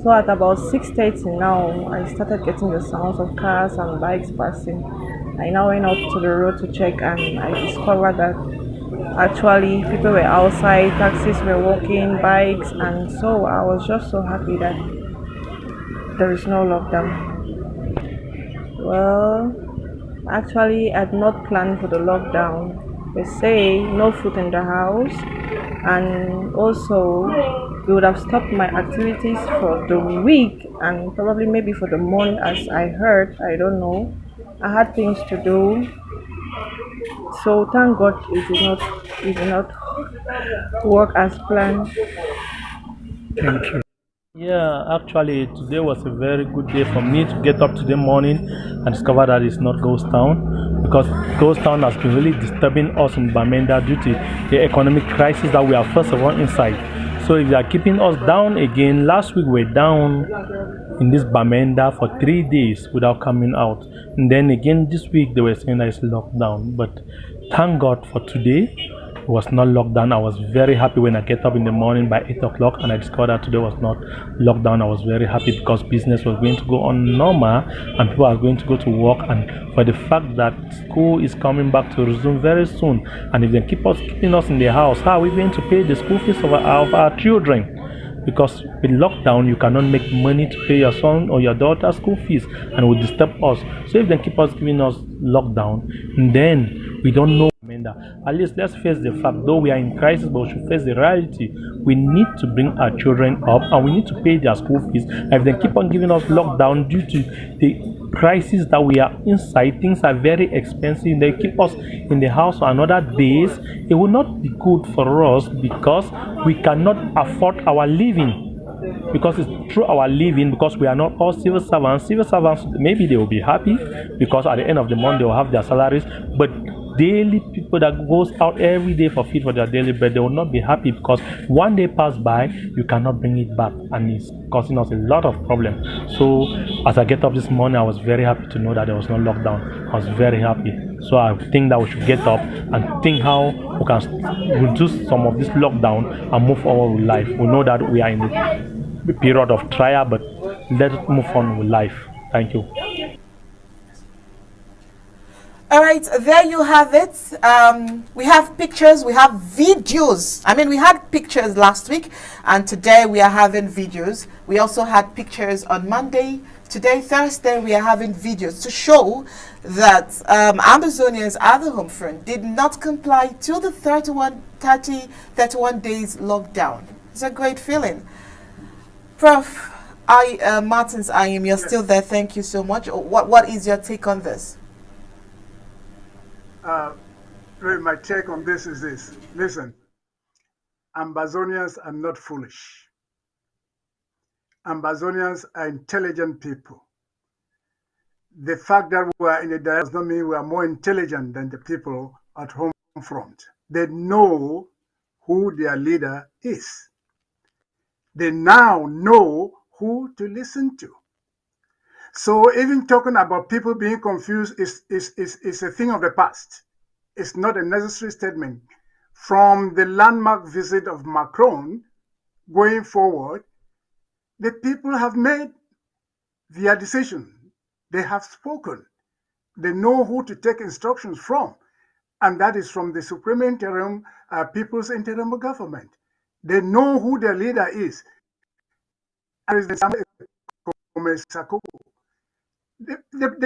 So at about 6:30 now, I started getting the sounds of cars and bikes passing. I now went out to the road to check, and I discovered that actually people were outside, taxis were walking, bikes, and so I was just so happy that there is no lockdown. Well, actually I had not planned for the lockdown. They say no food in the house, and also we would have stopped my activities for the week and probably maybe for the month, as I heard. I don't know. I had things to do. So thank God it did not work as planned. Thank you. Yeah, actually today was a very good day for me to get up today morning and discover that it's not ghost town, because ghost town has been really disturbing us in Bamenda due to the economic crisis that we are first of all inside. So if they are keeping us down again, last week we were down in this Bamenda for 3 days without coming out, and then again this week they were saying that it's locked down. But thank God for today, it was not locked down. I was very happy when I get up in the morning by 8 o'clock and I discovered that today was not locked down. I was very happy because business was going to go on normal and people are going to go to work, and for the fact that school is coming back to resume very soon, and if they keeping us in the house, how are we going to pay the school fees of our children? Because with lockdown you cannot make money to pay your son or your daughter's school fees, and it will disturb us. So if they keep us giving us lockdown, then we don't know. At least let's face the fact, though we are in crisis, but we should face the reality. We need to bring our children up and we need to pay their school fees. If they keep on giving us lockdown due to the crisis that we are inside, things are very expensive, they keep us in the house for another days, it will not be good for us, because we cannot afford our living. Because it's through our living, because we are not all civil servants. Civil servants, maybe they will be happy because at the end of the month they will have their salaries, but daily people that goes out every day for feed for their daily bread, they will not be happy, because one day pass by, you cannot bring it back, and it's causing us a lot of problems. So as I get up this morning, I was very happy to know that there was no lockdown. I was very happy. So I think that we should get up and think how we can reduce some of this lockdown and move forward with life. We know that we are in the period of trial, but let's move on with life. Thank you. All right, there you have it. We have pictures, we have videos. I mean, we had pictures last week, and today we are having videos. We also had pictures on Monday. Today, Thursday, we are having videos to show that Ambazonians at the home front did not comply to the 31 days lockdown. It's a great feeling. Prof. Martins, you're Yes. still there. Thank you so much. What is your take on this? Really, my take on this is this. Listen, Ambazonians are not foolish. Ambazonians are intelligent people. The fact that we are in the diaspora does not mean we are more intelligent than the people at home front. They know who their leader is. They now know who to listen to. So even talking about people being confused is a thing of the past. It's not a necessary statement. From the landmark visit of Macron going forward, the people have made their decision. They have spoken. They know who to take instructions from, and that is from the Supreme Interim People's Interim Government. They know who their leader is. They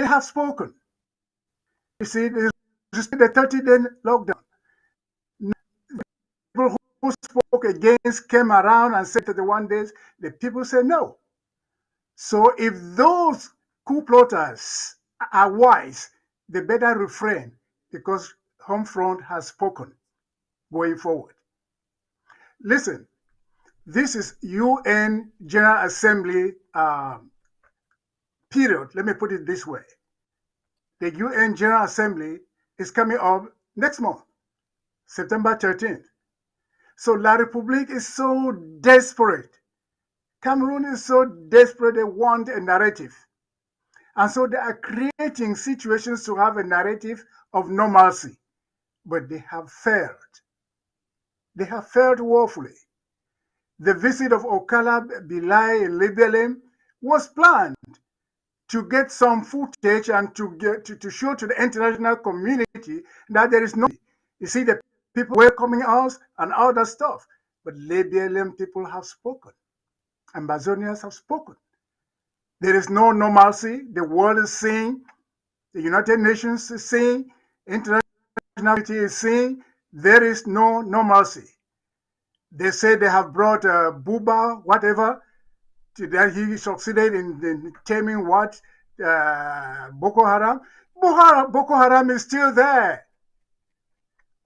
have spoken. You see, the 30-day lockdown. People who spoke against came around and said 31 days. The people said no. So if those coup plotters are wise, they better refrain, because home front has spoken going forward. Listen, this is UN General Assembly period. Let me put it this way. The UN General Assembly is coming up next month, September 13th. So La République is so desperate. Cameroon is so desperate, they want a narrative. And so they are creating situations to have a narrative of normalcy. But they have failed. They have failed woefully. The visit of Okala Bilai in Libelem was planned to get some footage and to show to the international community that there is no. You see, the people welcoming us and all that stuff. But Libelem people have spoken. Ambazonians have spoken. There is no normalcy. The world is seeing. The United Nations is seeing. International community is seeing. There is no normalcy. They say they have brought Buba, whatever, that he succeeded in taming what? Boko Haram. Boko Haram is still there.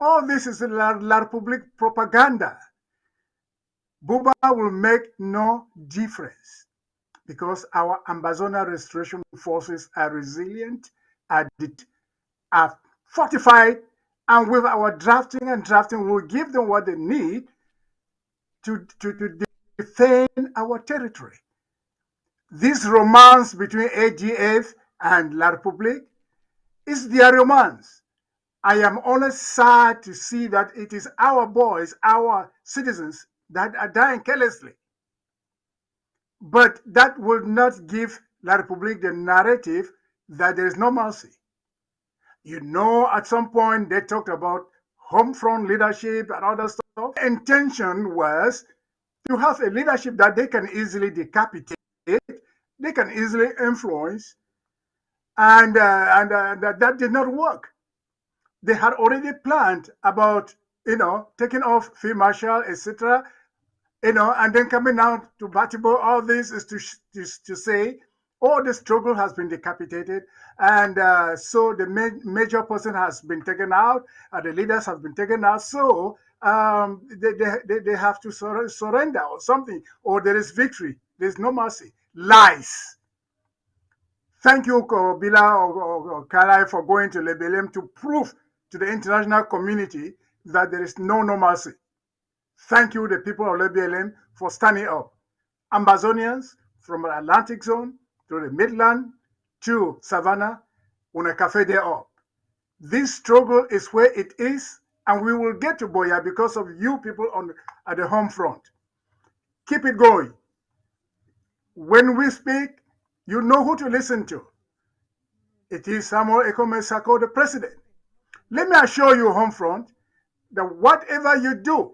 All this is La République propaganda. Buba will make no difference, because our Ambazonia Restoration Forces are resilient, are fortified, and with our drafting will give them what they need to defend our territory. This romance between ADF and La République is their romance. I am only sad to see that it is our boys, our citizens, that are dying carelessly. But that will not give La République the narrative that there is no mercy. You know, at some point they talked about home front leadership and other stuff. The intention was to have a leadership that they can easily decapitate, they can easily influence, and that did not work. They had already planned about, taking off Field Marshal, etc., and then coming out to Batibo. All this is to say, all the struggle has been decapitated, and so the major person has been taken out, the leaders have been taken out, so they have to surrender or something, or there is victory. There's no mercy. Lies. Thank you, Bila or Kalai, for going to Lebelem to prove to the international community that there is no mercy. Thank you, the people of Lebelem, for standing up. Ambazonians from the Atlantic zone to the Midland to Savannah, on a cafe day up. This struggle is where it is, and we will get to Boya because of you people at the home front. Keep it going. When we speak, you know who to listen to. It is Samuel Ekomesako, the president. Let me assure you, Homefront, that whatever you do,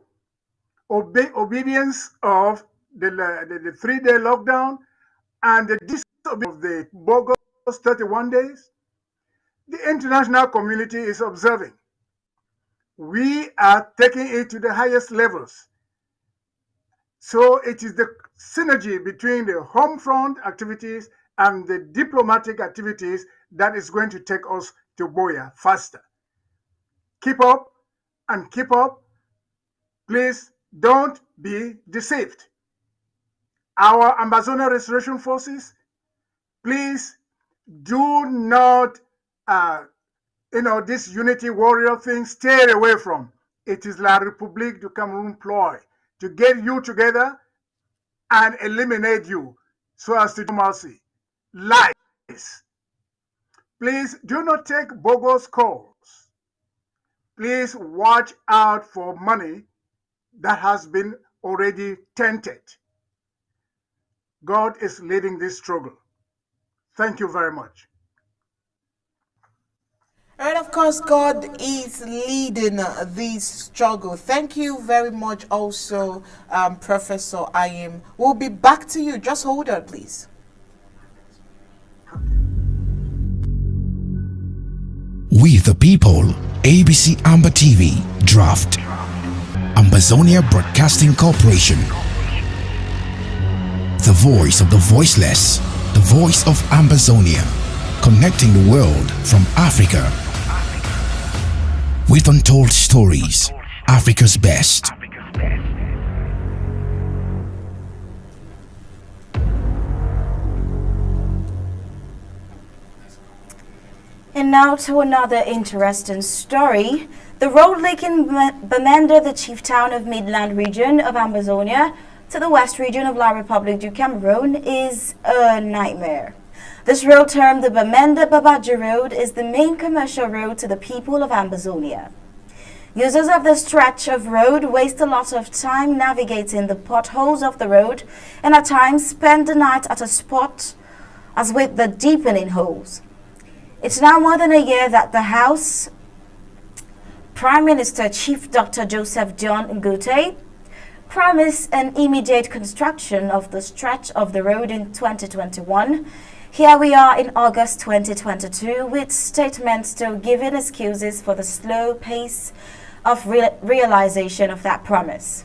obedience of the 3-day lockdown and the disobedience of the bogus 31 days, the international community is observing. We are taking it to the highest levels. So it is the synergy between the home front activities and the diplomatic activities that is going to take us to Boya faster. Keep up and keep up. Please don't be deceived. Our Ambazonia Restoration Forces, please do not, this unity warrior thing, stay away from. It is La République du Cameroon ploy to get you together and eliminate you so as to do mercy. Lies. Please do not take bogus calls. Please watch out for money that has been already tainted. God is leading this struggle. Thank you very much. And of course, God is leading this struggle. Thank you very much also, Professor Ayim. We'll be back to you. Just hold on, please. We the people, ABC Amba TV, Draft. Ambazonia Broadcasting Corporation. The voice of the voiceless. The voice of Ambazonia. Connecting the world from Africa. With untold stories, Africa's best. And now to another interesting story. The road linking Bamenda, the chief town of Midland region of Ambazonia, to the west region of La République du Cameroun is a nightmare. This road, termed the Bamenda-Babadja Road, is the main commercial road to the people of Ambazonia. Users of this stretch of road waste a lot of time navigating the potholes of the road and at times spend the night at a spot as with the deepening holes. It's now more than a year that the House Prime Minister Chief Dr. Joseph Dion Ngute promised an immediate construction of the stretch of the road in 2021. Here we are in August 2022 with statements still giving excuses for the slow pace of realization of that promise.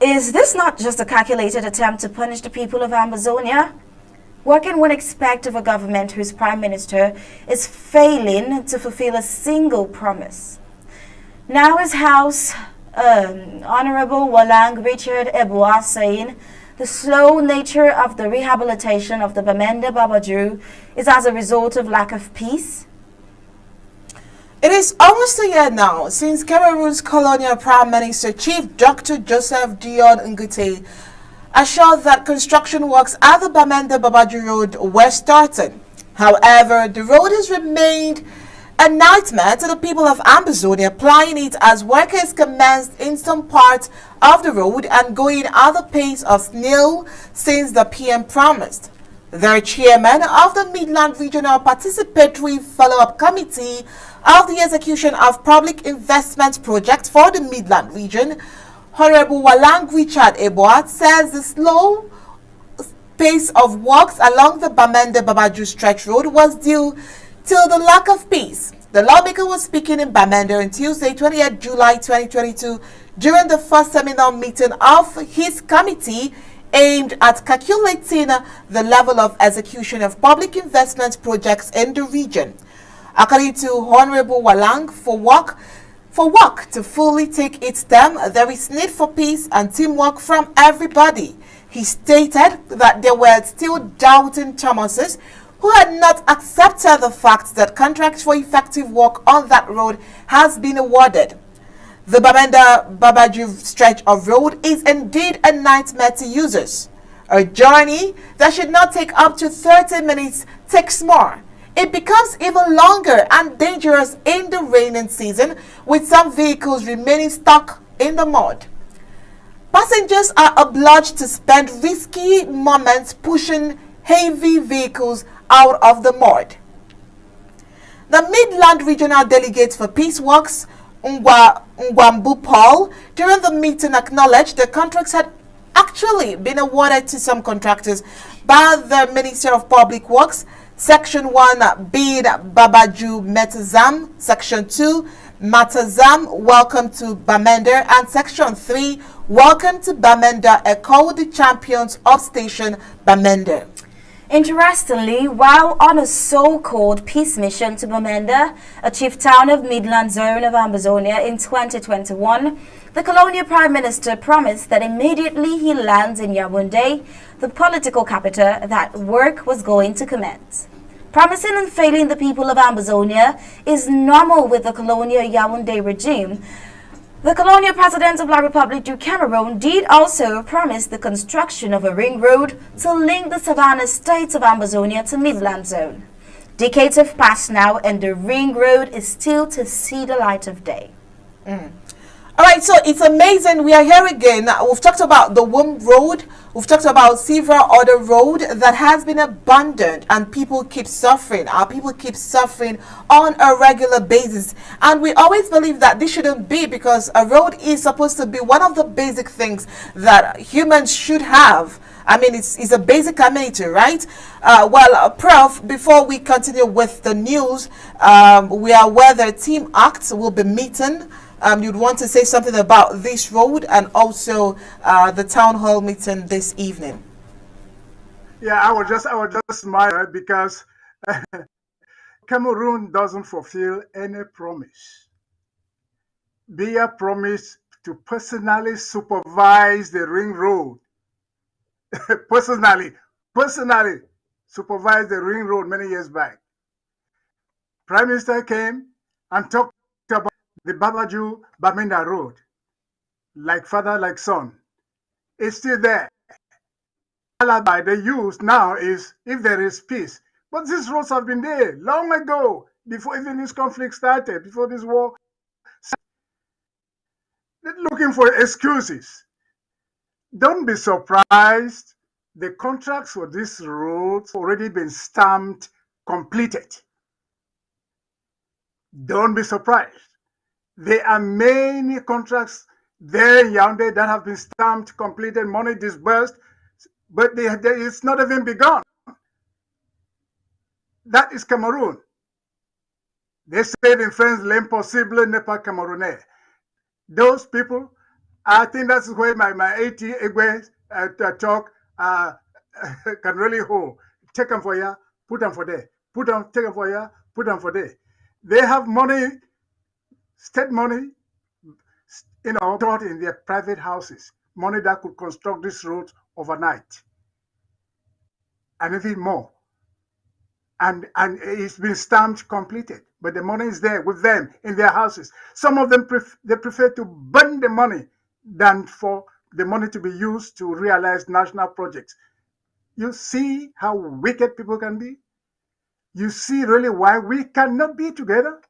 Is this not just a calculated attempt to punish the people of Ambazonia? What can one expect of a government whose prime minister is failing to fulfill a single promise? Now his House Honorable Walang Richard Eboa saying the slow nature of the rehabilitation of the Bamenda Babadju is as a result of lack of peace. It is almost a year now since Cameroon's colonial Prime Minister Chief Dr. Joseph Dion Ngute assured that construction works at the Bamenda Babadju Road were started. However, the road has remained a nightmare to the people of Ambazonia, plying it as workers commenced in some parts of the road and going at the pace of snail since the PM promised. Their chairman of the Midland Regional Participatory Follow-up Committee of the Execution of Public Investment Projects for the Midland Region, Honorable Walang Richard Eboa, says the slow pace of works along the Bamenda Babadju stretch road was due to the lack of peace. The lawmaker was speaking in Bamenda on Tuesday, 28 July 2022, during the first seminal meeting of his committee aimed at calculating the level of execution of public investment projects in the region. According to Honorable Walang, for work to fully take its stem, there is need for peace and teamwork from everybody. He stated that there were still doubting Thomases who had not accepted the fact that contracts for effective work on that road has been awarded. The Bamenda Babadju stretch of road is indeed a nightmare to users. A journey that should not take up to 30 minutes takes more. It becomes even longer and dangerous in the rainy season, with some vehicles remaining stuck in the mud. Passengers are obliged to spend risky moments pushing heavy vehicles out of the mud. The Midland Regional Delegate for Peace Works, Ngwambu Paul, during the meeting acknowledged the contracts had actually been awarded to some contractors by the Ministry of Public Works. Section 1 bid Babaju Metazam, Section 2 Matazam, welcome to Bamenda, and Section 3 welcome to Bamenda, Echo the champions of station Bamenda. Interestingly, while on a so-called peace mission to Bamenda, a chief town of Midland Zone of Ambazonia in 2021, the colonial prime minister promised that immediately he lands in Yaoundé, the political capital, that work was going to commence. Promising and failing the people of Ambazonia is normal with the colonial Yaoundé regime. The colonial president of La Republique du Cameroon did also promise the construction of a ring road to link the savannah states of Ambazonia to Midland Zone. Decades have passed now and the ring road is still to see the light of day. All right, so it's amazing. We are here again. We've talked about the Womb Road. We've talked about several other road that has been abandoned and people keep suffering. Our people keep suffering on a regular basis. And we always believe that this shouldn't be, because a road is supposed to be one of the basic things that humans should have. I mean, it's a basic amenity, right? Prof, before we continue with the news, we are aware the Team Act will be meeting. You'd want to say something about this road and also the town hall meeting this evening. Yeah, I was just smiling because Cameroon doesn't fulfill any promise. Biya promised to personally supervise the ring road. personally supervise the ring road many years back. Prime Minister came and talked about the Babaju Bamenda Road, like father, like son. It's still there. Alibi they use now is if there is peace. But these roads have been there long ago, before even this conflict started, before this war. They're looking for excuses. Don't be surprised. The contracts for these roads already been stamped, completed. Don't be surprised. There are many contracts there in Yaoundé that have been stamped, completed, money disbursed, but it's not even begun. That is Cameroon. They say in French, l'impossible n'est pas camerounais. Those people, I think that's where my 80 Egwe talk can really hold. Take them for here, put them for there. Take them for here, put them for there. They have money, state money, stored in their private houses, money that could construct this road overnight, and even more. And it's been stamped, completed, but the money is there with them in their houses. Some of them they prefer to burn the money than for the money to be used to realize national projects. You see how wicked people can be? You see really why we cannot be together?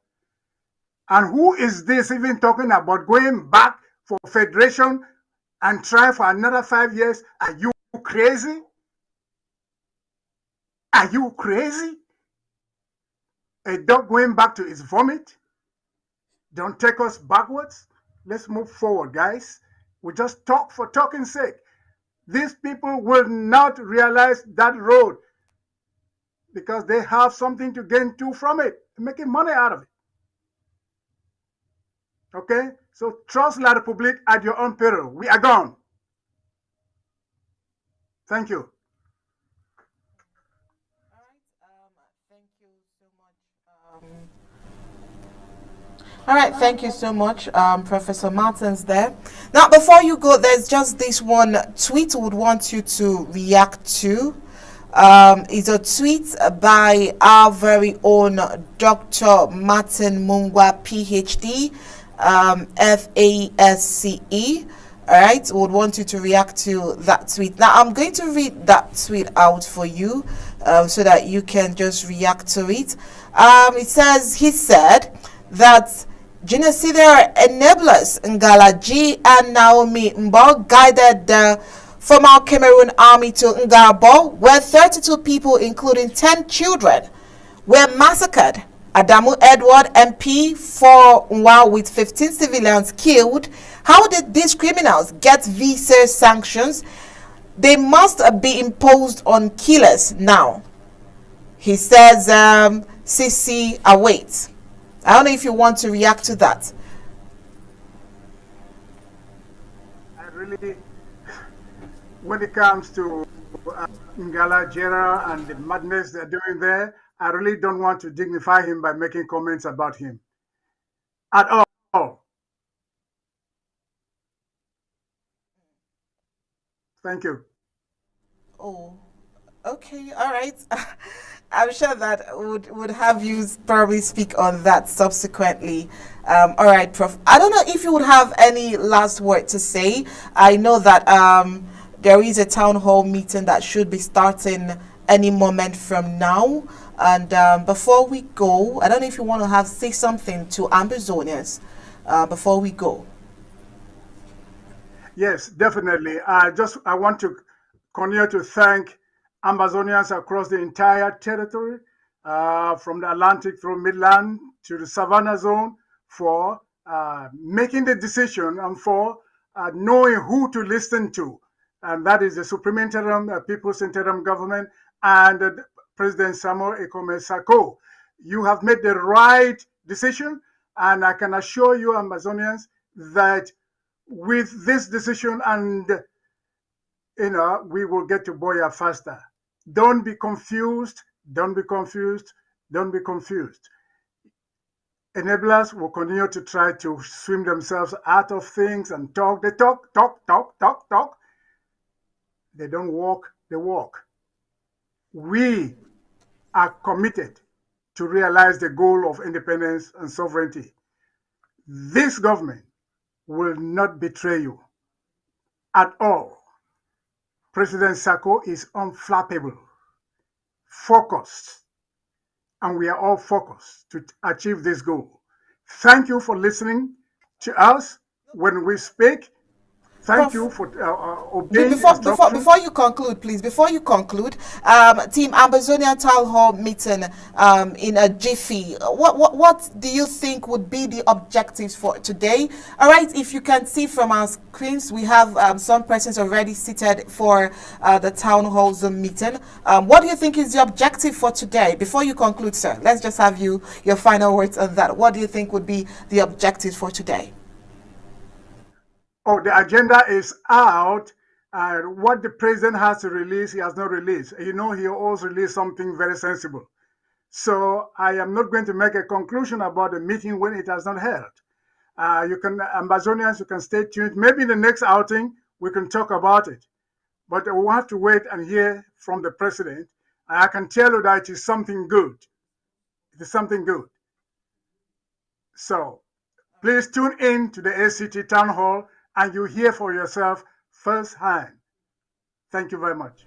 And who is this even talking about going back for federation and try for another 5 years? Are you crazy? Are you crazy? A dog going back to its vomit? Don't take us backwards. Let's move forward, guys. We just talk for talking's sake. These people will not realize that road because they have something to gain too from it, making money out of it. Okay? So trust La République at your own peril. We are gone. Thank you. All right, thank you so much, Professor Martins there. Now, before you go, there's just this one tweet I would want you to react to. It's a tweet by our very own Dr. Martin Mungwa, PhD, FASCE. All right, would want you to react to that tweet. Now, I'm going to read that tweet out for you so that you can just react to it. It says, he said that genocidal enablers Ngalaji and Naomi Mbo guided the from our Cameroon army to Ngarbo, where 32 people, including 10 children, were massacred. Adamu Edward MP for Nwa with 15 civilians killed. How did these criminals get visa sanctions? They must be imposed on killers now. He says CC awaits. I don't know if you want to react to that. I really, when it comes to Ngala Jera and the madness they're doing there, I really don't want to dignify him by making comments about him at all. Thank you. Oh, okay, all right. I'm sure that would have you probably speak on that subsequently. All right, Prof. I don't know if you would have any last word to say. I know that there is a town hall meeting that should be starting any moment from now. And before we go, I don't know if you want to say something to Ambazonians before we go. Yes, definitely. I want to continue to thank Ambazonians across the entire territory, from the Atlantic through Midland to the Savannah Zone, for making the decision and for knowing who to listen to. And that is the Supreme Interim, People's Interim Government, and President Samuel Ekome Sako. You have made the right decision, and I can assure you, Ambazonians, that with this decision, and we will get to Boya faster. Don't be confused. Don't be confused. Don't be confused. Enablers will continue to try to swim themselves out of things and talk. They talk. They don't walk, they walk. We are committed to realize the goal of independence and sovereignty. This government will not betray you at all. President Sako is unflappable, focused, and we are all focused to achieve this goal. Thank you for listening to us when we speak. Thank you for obeying before you conclude, please. Before you conclude, Team Ambazonian Town Hall meeting in a jiffy. What do you think would be the objectives for today? All right, if you can see from our screens, we have some persons already seated for the Town Hall Zoom meeting. What do you think is the objective for today? Before you conclude, sir, let's just have your final words on that. What do you think would be the objectives for today? Oh, the agenda is out. What the president has to release, he has not released. He also released something very sensible. So I am not going to make a conclusion about the meeting when it has not held. Ambazonians, you can stay tuned. Maybe in the next outing, we can talk about it. But we'll have to wait and hear from the president. I can tell you that it is something good. It is something good. So please tune in to the ACT Town Hall, and you hear for yourself firsthand. Thank you very much.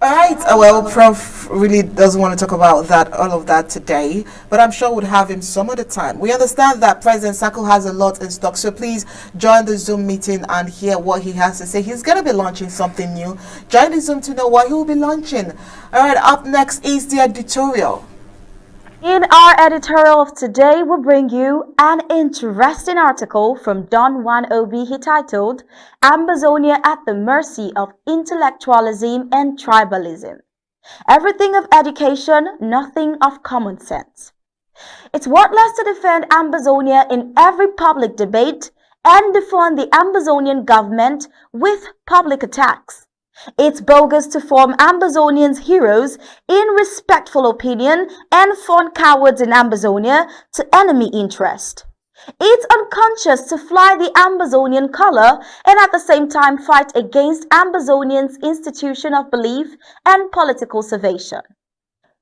All right. Well, Prof really doesn't want to talk about all of that today, but I'm sure we'll have him some other time. We understand that President Sako has a lot in stock, so please join the Zoom meeting and hear what he has to say. He's going to be launching something new. Join the Zoom to know what he will be launching. All right. Up next is the editorial. In our editorial of today, we'll bring you an interesting article from Don Juan Obi titled, Ambazonia at the Mercy of Intellectualism and Tribalism. Everything of education, nothing of common sense. It's worthless to defend Ambazonia in every public debate and defund the Ambazonian government with public attacks. It's bogus to form Ambazonians heroes in respectful opinion and fund cowards in Ambazonia to enemy interest. It's unconscious to fly the Ambazonian color and at the same time fight against Ambazonians' institution of belief and political salvation.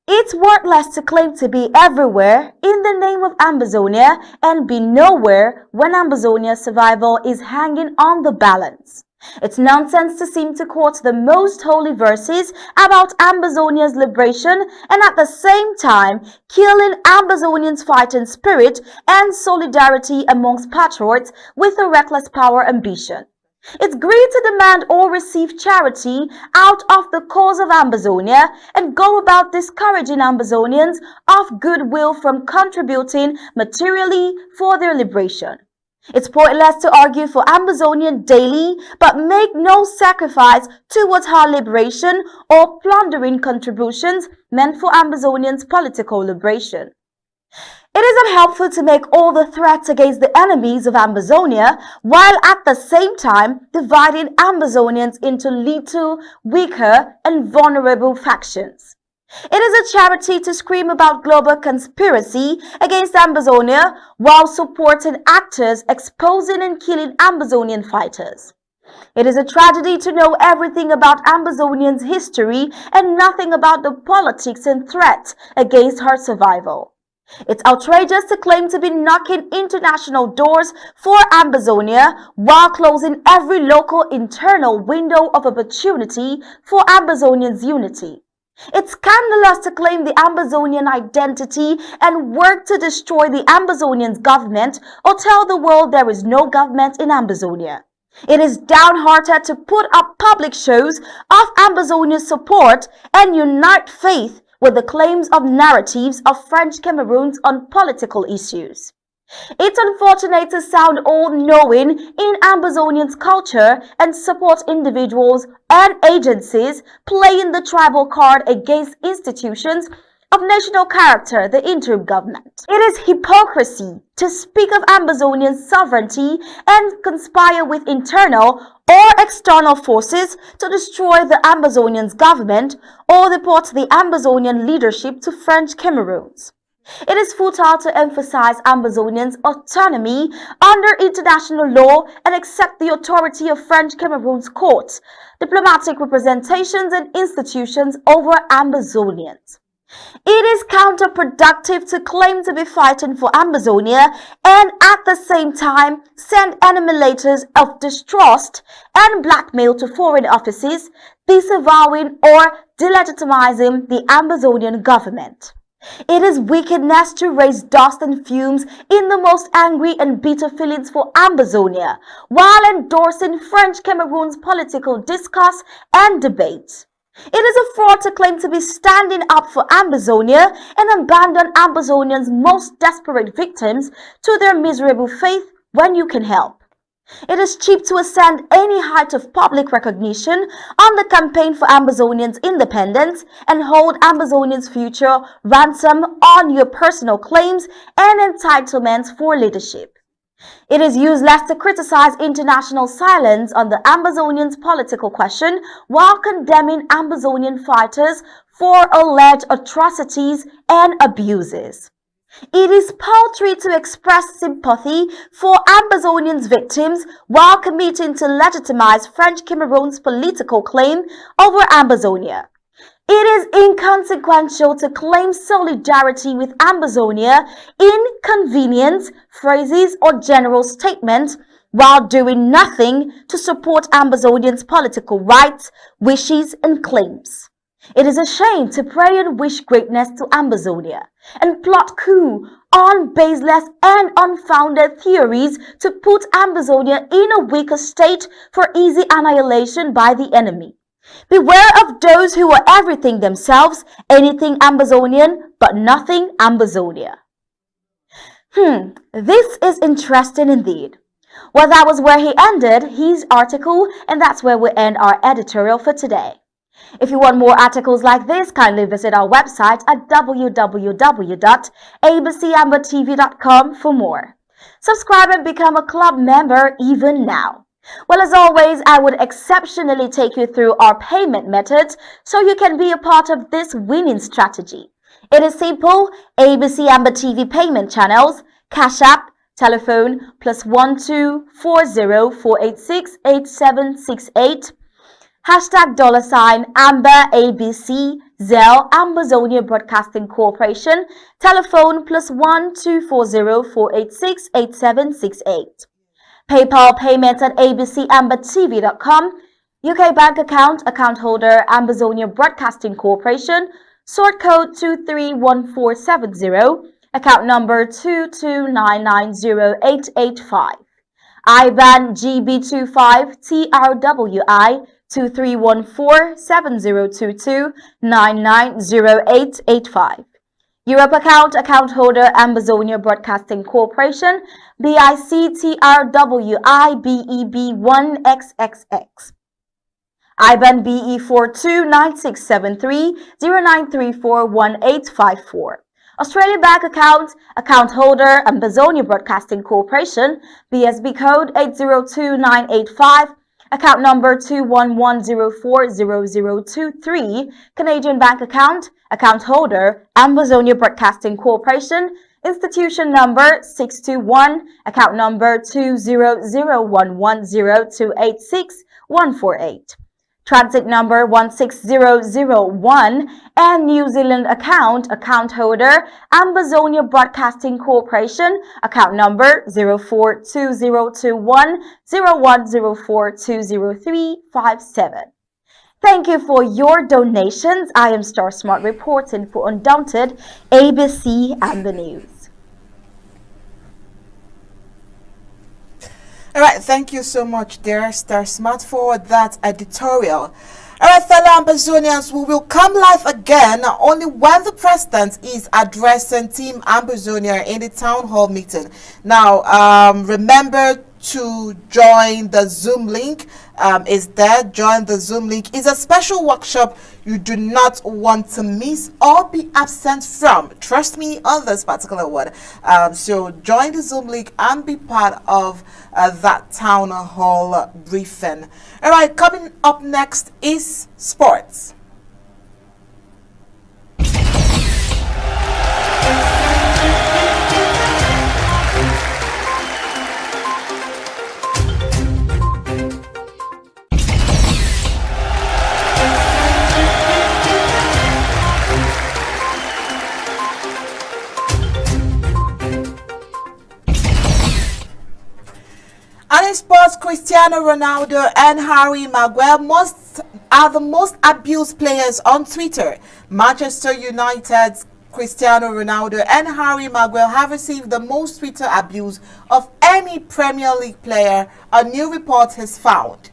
It's worthless to claim to be everywhere in the name of Ambazonia and be nowhere when Ambazonia's survival is hanging on the balance. It's nonsense to seem to quote the most holy verses about Ambazonia's liberation and at the same time killing Ambazonians' fighting spirit and solidarity amongst patriots with a reckless power ambition. It's greed to demand or receive charity out of the cause of Ambazonia and go about discouraging Ambazonians of goodwill from contributing materially for their liberation. It's pointless to argue for Ambazonian daily but make no sacrifice towards her liberation or plundering contributions meant for Ambazonians' political liberation. It is unhelpful to make all the threats against the enemies of Ambazonia while at the same time dividing Ambazonians into little, weaker, and vulnerable factions. It is a charity to scream about global conspiracy against Ambazonia while supporting actors exposing and killing Ambazonian fighters. It is a tragedy to know everything about Ambazonians' history and nothing about the politics and threats against her survival. It's outrageous to claim to be knocking international doors for Ambazonia while closing every local internal window of opportunity for Ambazonians' unity. It's scandalous to claim the Ambazonian identity and work to destroy the Ambazonian government or tell the world there is no government in Ambazonia. It is downhearted to put up public shows of Ambazonia's support and unite faith with the claims of narratives of French Cameroons on political issues. It's unfortunate to sound all-knowing in Ambazonians' culture and support individuals and agencies playing the tribal card against institutions of national character, the interim government. It is hypocrisy to speak of Ambazonian sovereignty and conspire with internal or external forces to destroy the Ambazonian government or deport the Ambazonian leadership to French Cameroons. It is futile to emphasize Ambazonians' autonomy under international law and accept the authority of French Cameroon's courts, diplomatic representations and institutions over Ambazonians. It is counterproductive to claim to be fighting for Ambazonia and at the same time send enemy letters of distrust and blackmail to foreign offices, disavowing or delegitimizing the Ambazonian government. It is wickedness to raise dust and fumes in the most angry and bitter feelings for Ambazonia, while endorsing French Cameroon's political discourse and debates. It is a fraud to claim to be standing up for Ambazonia and abandon Ambazonians' most desperate victims to their miserable fate when you can help. It is cheap to ascend any height of public recognition on the campaign for Ambazonians' independence and hold Ambazonians' future ransom on your personal claims and entitlements for leadership. It is useless to criticize international silence on the Ambazonians' political question while condemning Ambazonian fighters for alleged atrocities and abuses. It is paltry to express sympathy for Ambazonians' victims while committing to legitimize French Cameroon's political claim over Ambazonia. It is inconsequential to claim solidarity with Ambazonia in convenient phrases or general statements while doing nothing to support Ambazonians' political rights, wishes, and claims. It is a shame to pray and wish greatness to Ambazonia and plot coup on baseless and unfounded theories to put Ambazonia in a weaker state for easy annihilation by the enemy. Beware of those who are everything themselves, anything Ambazonian, but nothing Ambazonia. This is interesting indeed. Well, that was where he ended his article, and that's where we end our editorial for today. If you want more articles like this, kindly visit our website at www.abcambertv.com for more. Subscribe and become a club member even now. Well, as always, I would exceptionally take you through our payment methods so you can be a part of this winning strategy. It is simple: ABC Amber TV payment channels, Cash App, telephone +12 40 486 8768, hashtag $Amber ABC, Zelle, Ambazonia Broadcasting Corporation, telephone +1 240 486 8768. PayPal payments at abcambertv.com, UK bank account, account holder Ambazonia Broadcasting Corporation, sort code 231470, account number 229908885. IBAN GB25TRWI 2314-7022-990885. Europe account holder Ambazonia Broadcasting Corporation, BICTRWIBEB1XXX. IBAN BE429673-0934-1854. Australian Bank account holder Ambazonia Broadcasting Corporation, BSB code 802985, account number 211040023, Canadian Bank account holder Ambazonia Broadcasting Corporation, institution number 621, account number 200110286-148. Transit number 16001, and New Zealand account holder Ambazonia Broadcasting Corporation, account number 04202101042037. Thank you for your donations. I am Star Smart reporting for Undaunted ABC and the News. All right, thank you so much, dear Star Smart, for that editorial. All right, fellow Ambazonians, we will come live again only when the president is addressing Team Ambazonia in the town hall meeting. Now, remember to join the Zoom link. Is there. Join the Zoom link. It's a special workshop you do not want to miss or be absent from. Trust me on this particular one. So join the Zoom link and be part of that town hall briefing. All right, coming up next is sports. And in sports, Cristiano Ronaldo and Harry Maguire are the most abused players on Twitter. Manchester United's Cristiano Ronaldo and Harry Maguire have received the most Twitter abuse of any Premier League player, a new report has found.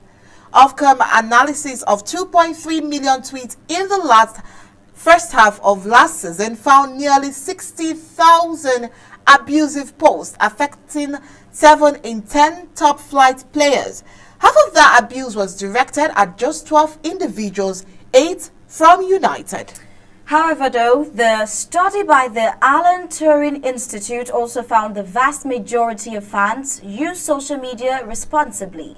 Ofcom analysis of 2.3 million tweets in the first half of last season found nearly 60,000 abusive posts affecting 7 in 10 top flight players. Half of that abuse was directed at just 12 individuals, 8 from United. However, though, the study by the Alan Turing Institute also found the vast majority of fans use social media responsibly.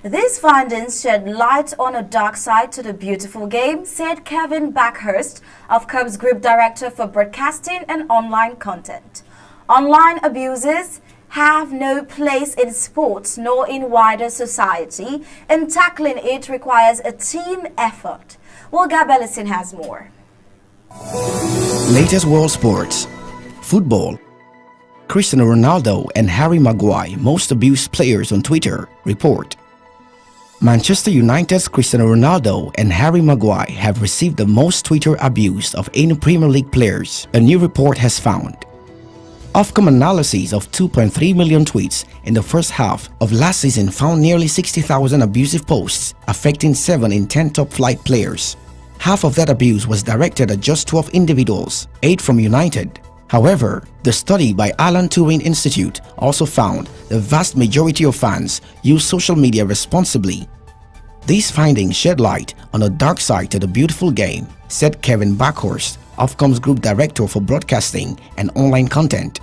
These findings shed light on a dark side to the beautiful game, said Kevin Backhurst, Ofcom's Group Director for Broadcasting and Online Content. Online abuses have no place in sports nor in wider society, and tackling it requires a team effort. Wilga Bellison has more. Latest world sports. Football. Cristiano Ronaldo and Harry Maguire, most abused players on Twitter, report. Manchester United's Cristiano Ronaldo and Harry Maguire have received the most Twitter abuse of any Premier League players, a new report has found. Ofcom analysis of 2.3 million tweets in the first half of last season found nearly 60,000 abusive posts affecting 7 in 10 top flight players. Half of that abuse was directed at just 12 individuals, 8 from United. However, the study by Alan Turing Institute also found the vast majority of fans use social media responsibly. These findings shed light on the dark side to the beautiful game, said Kevin Backhurst, Ofcom's Group Director for Broadcasting and Online Content.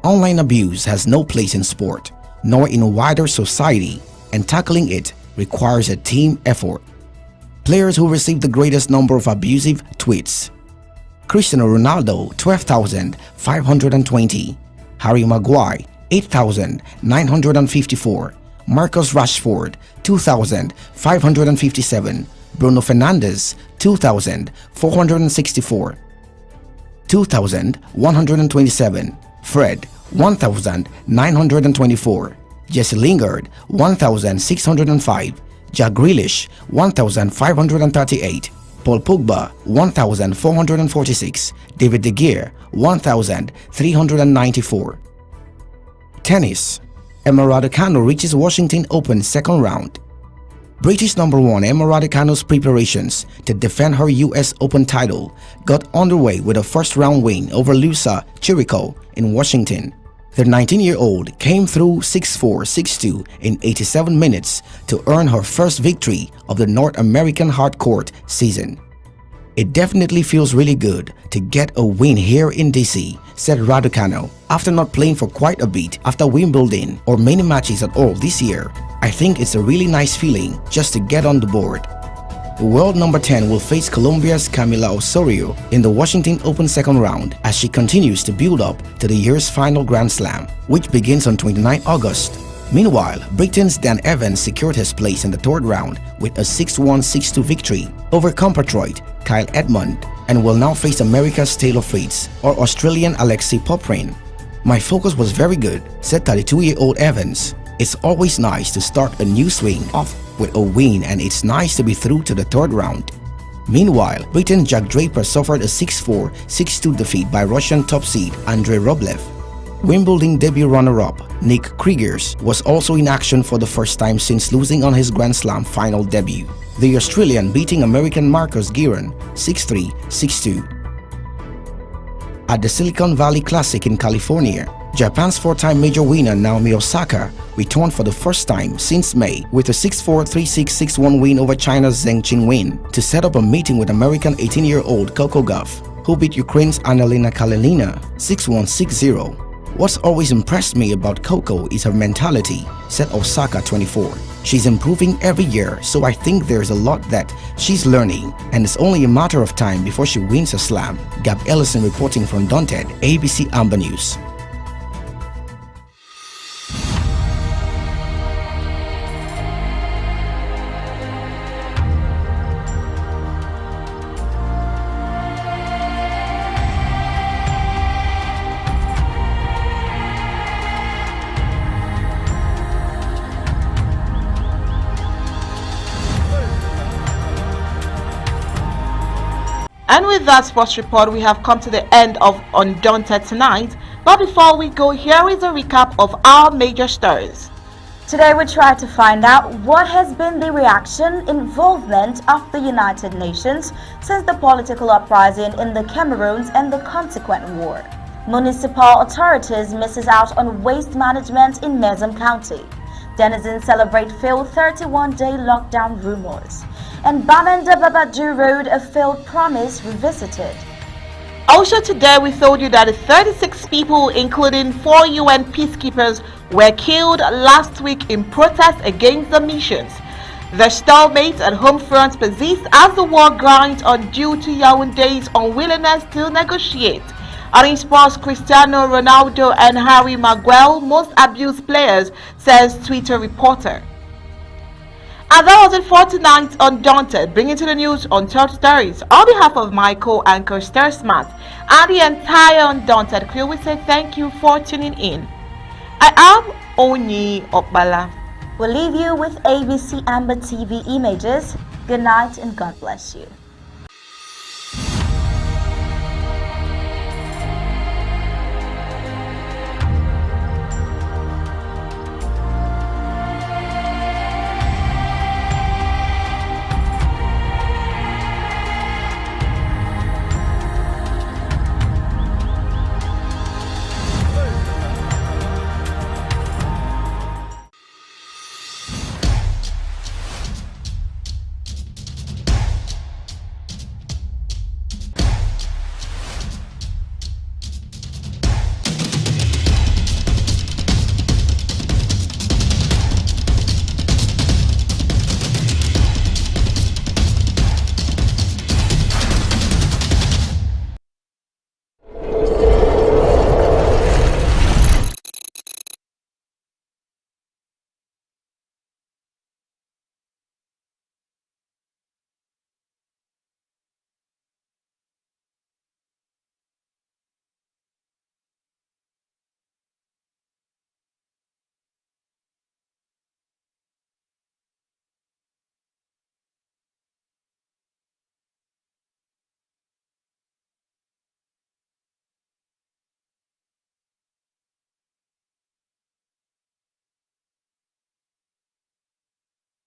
Online abuse has no place in sport, nor in wider society, and tackling it requires a team effort. Players who received the greatest number of abusive tweets: Cristiano Ronaldo 12,520, Harry Maguire 8,954, Marcus Rashford 2,557, Bruno Fernandes 2,464, 2,127, Fred 1,924, Jesse Lingard 1,605, Jack Grealish 1,538, Paul Pogba 1,446, David De Gea 1,394. Tennis. Emma Raducanu reaches Washington Open second round. British number 1 Emma Raducanu's preparations to defend her US Open title got underway with a first-round win over Luisa Chirico in Washington. The 19-year-old came through 6-4, 6-2 in 87 minutes to earn her first victory of the North American hardcourt season. "It definitely feels really good to get a win here in DC," said Raducanu, after not playing for quite a bit after Wimbledon or many matches at all this year. "I think it's a really nice feeling just to get on the board." The world number 10 will face Colombia's Camila Osorio in the Washington Open second round as she continues to build up to the year's final Grand Slam, which begins on 29 August. Meanwhile, Britain's Dan Evans secured his place in the third round with a 6-1, 6-2 victory over compatriot Kyle Edmund and will now face America's Taylor Fritz or Australian Alexei Poprin. "My focus was very good," said 32-year-old Evans. "It's always nice to start a new swing off with a win, and it's nice to be through to the third round." Meanwhile, Britain's Jack Draper suffered a 6-4, 6-2 defeat by Russian top seed Andrei Rublev. Wimbledon debut runner-up Nick Kyrgios was also in action for the first time since losing on his Grand Slam final debut, the Australian beating American Marcus Giron 6-3, 6-2. At the Silicon Valley Classic in California, Japan's 4-time major winner Naomi Osaka returned for the first time since May with a 6-4, 3-6, 6-1 win over China's Zheng Qinwen to set up a meeting with American 18-year-old Coco Gauff, who beat Ukraine's Annalena Kalenina 6-1, 6-0. "What's always impressed me about Coco is her mentality," said Osaka, 24. "She's improving every year, so I think there's a lot that she's learning, and it's only a matter of time before she wins a slam." Gab Ellison reporting from Daunted, ABC Amba News. And with that sports report, we have come to the end of Undaunted tonight. But before we go, here is a recap of our major stories. Today we try to find out what has been the reaction, involvement of the United Nations since the political uprising in the Cameroons and the consequent war. Municipal authorities misses out on waste management in Mezam County. Denizens celebrate failed 31-day lockdown rumors. And Bamenda Babadu Road, a failed promise revisited. Also today we told you that 36 people, including 4 UN peacekeepers, were killed last week in protest against the missions. The stalemates and home front persist as the war grinds on due to Yaounde's unwillingness to negotiate. And in sports, Cristiano Ronaldo and Harry Maguire, most abused players, says Twitter reporter. And that was it for tonight Undaunted, bringing to the news Untold Stories. On behalf of my co-anchor Star Smart and the entire Undaunted crew, we say thank you for tuning in. I am Oni Okbala. We'll leave you with ABC Amba TV images. Good night and God bless you.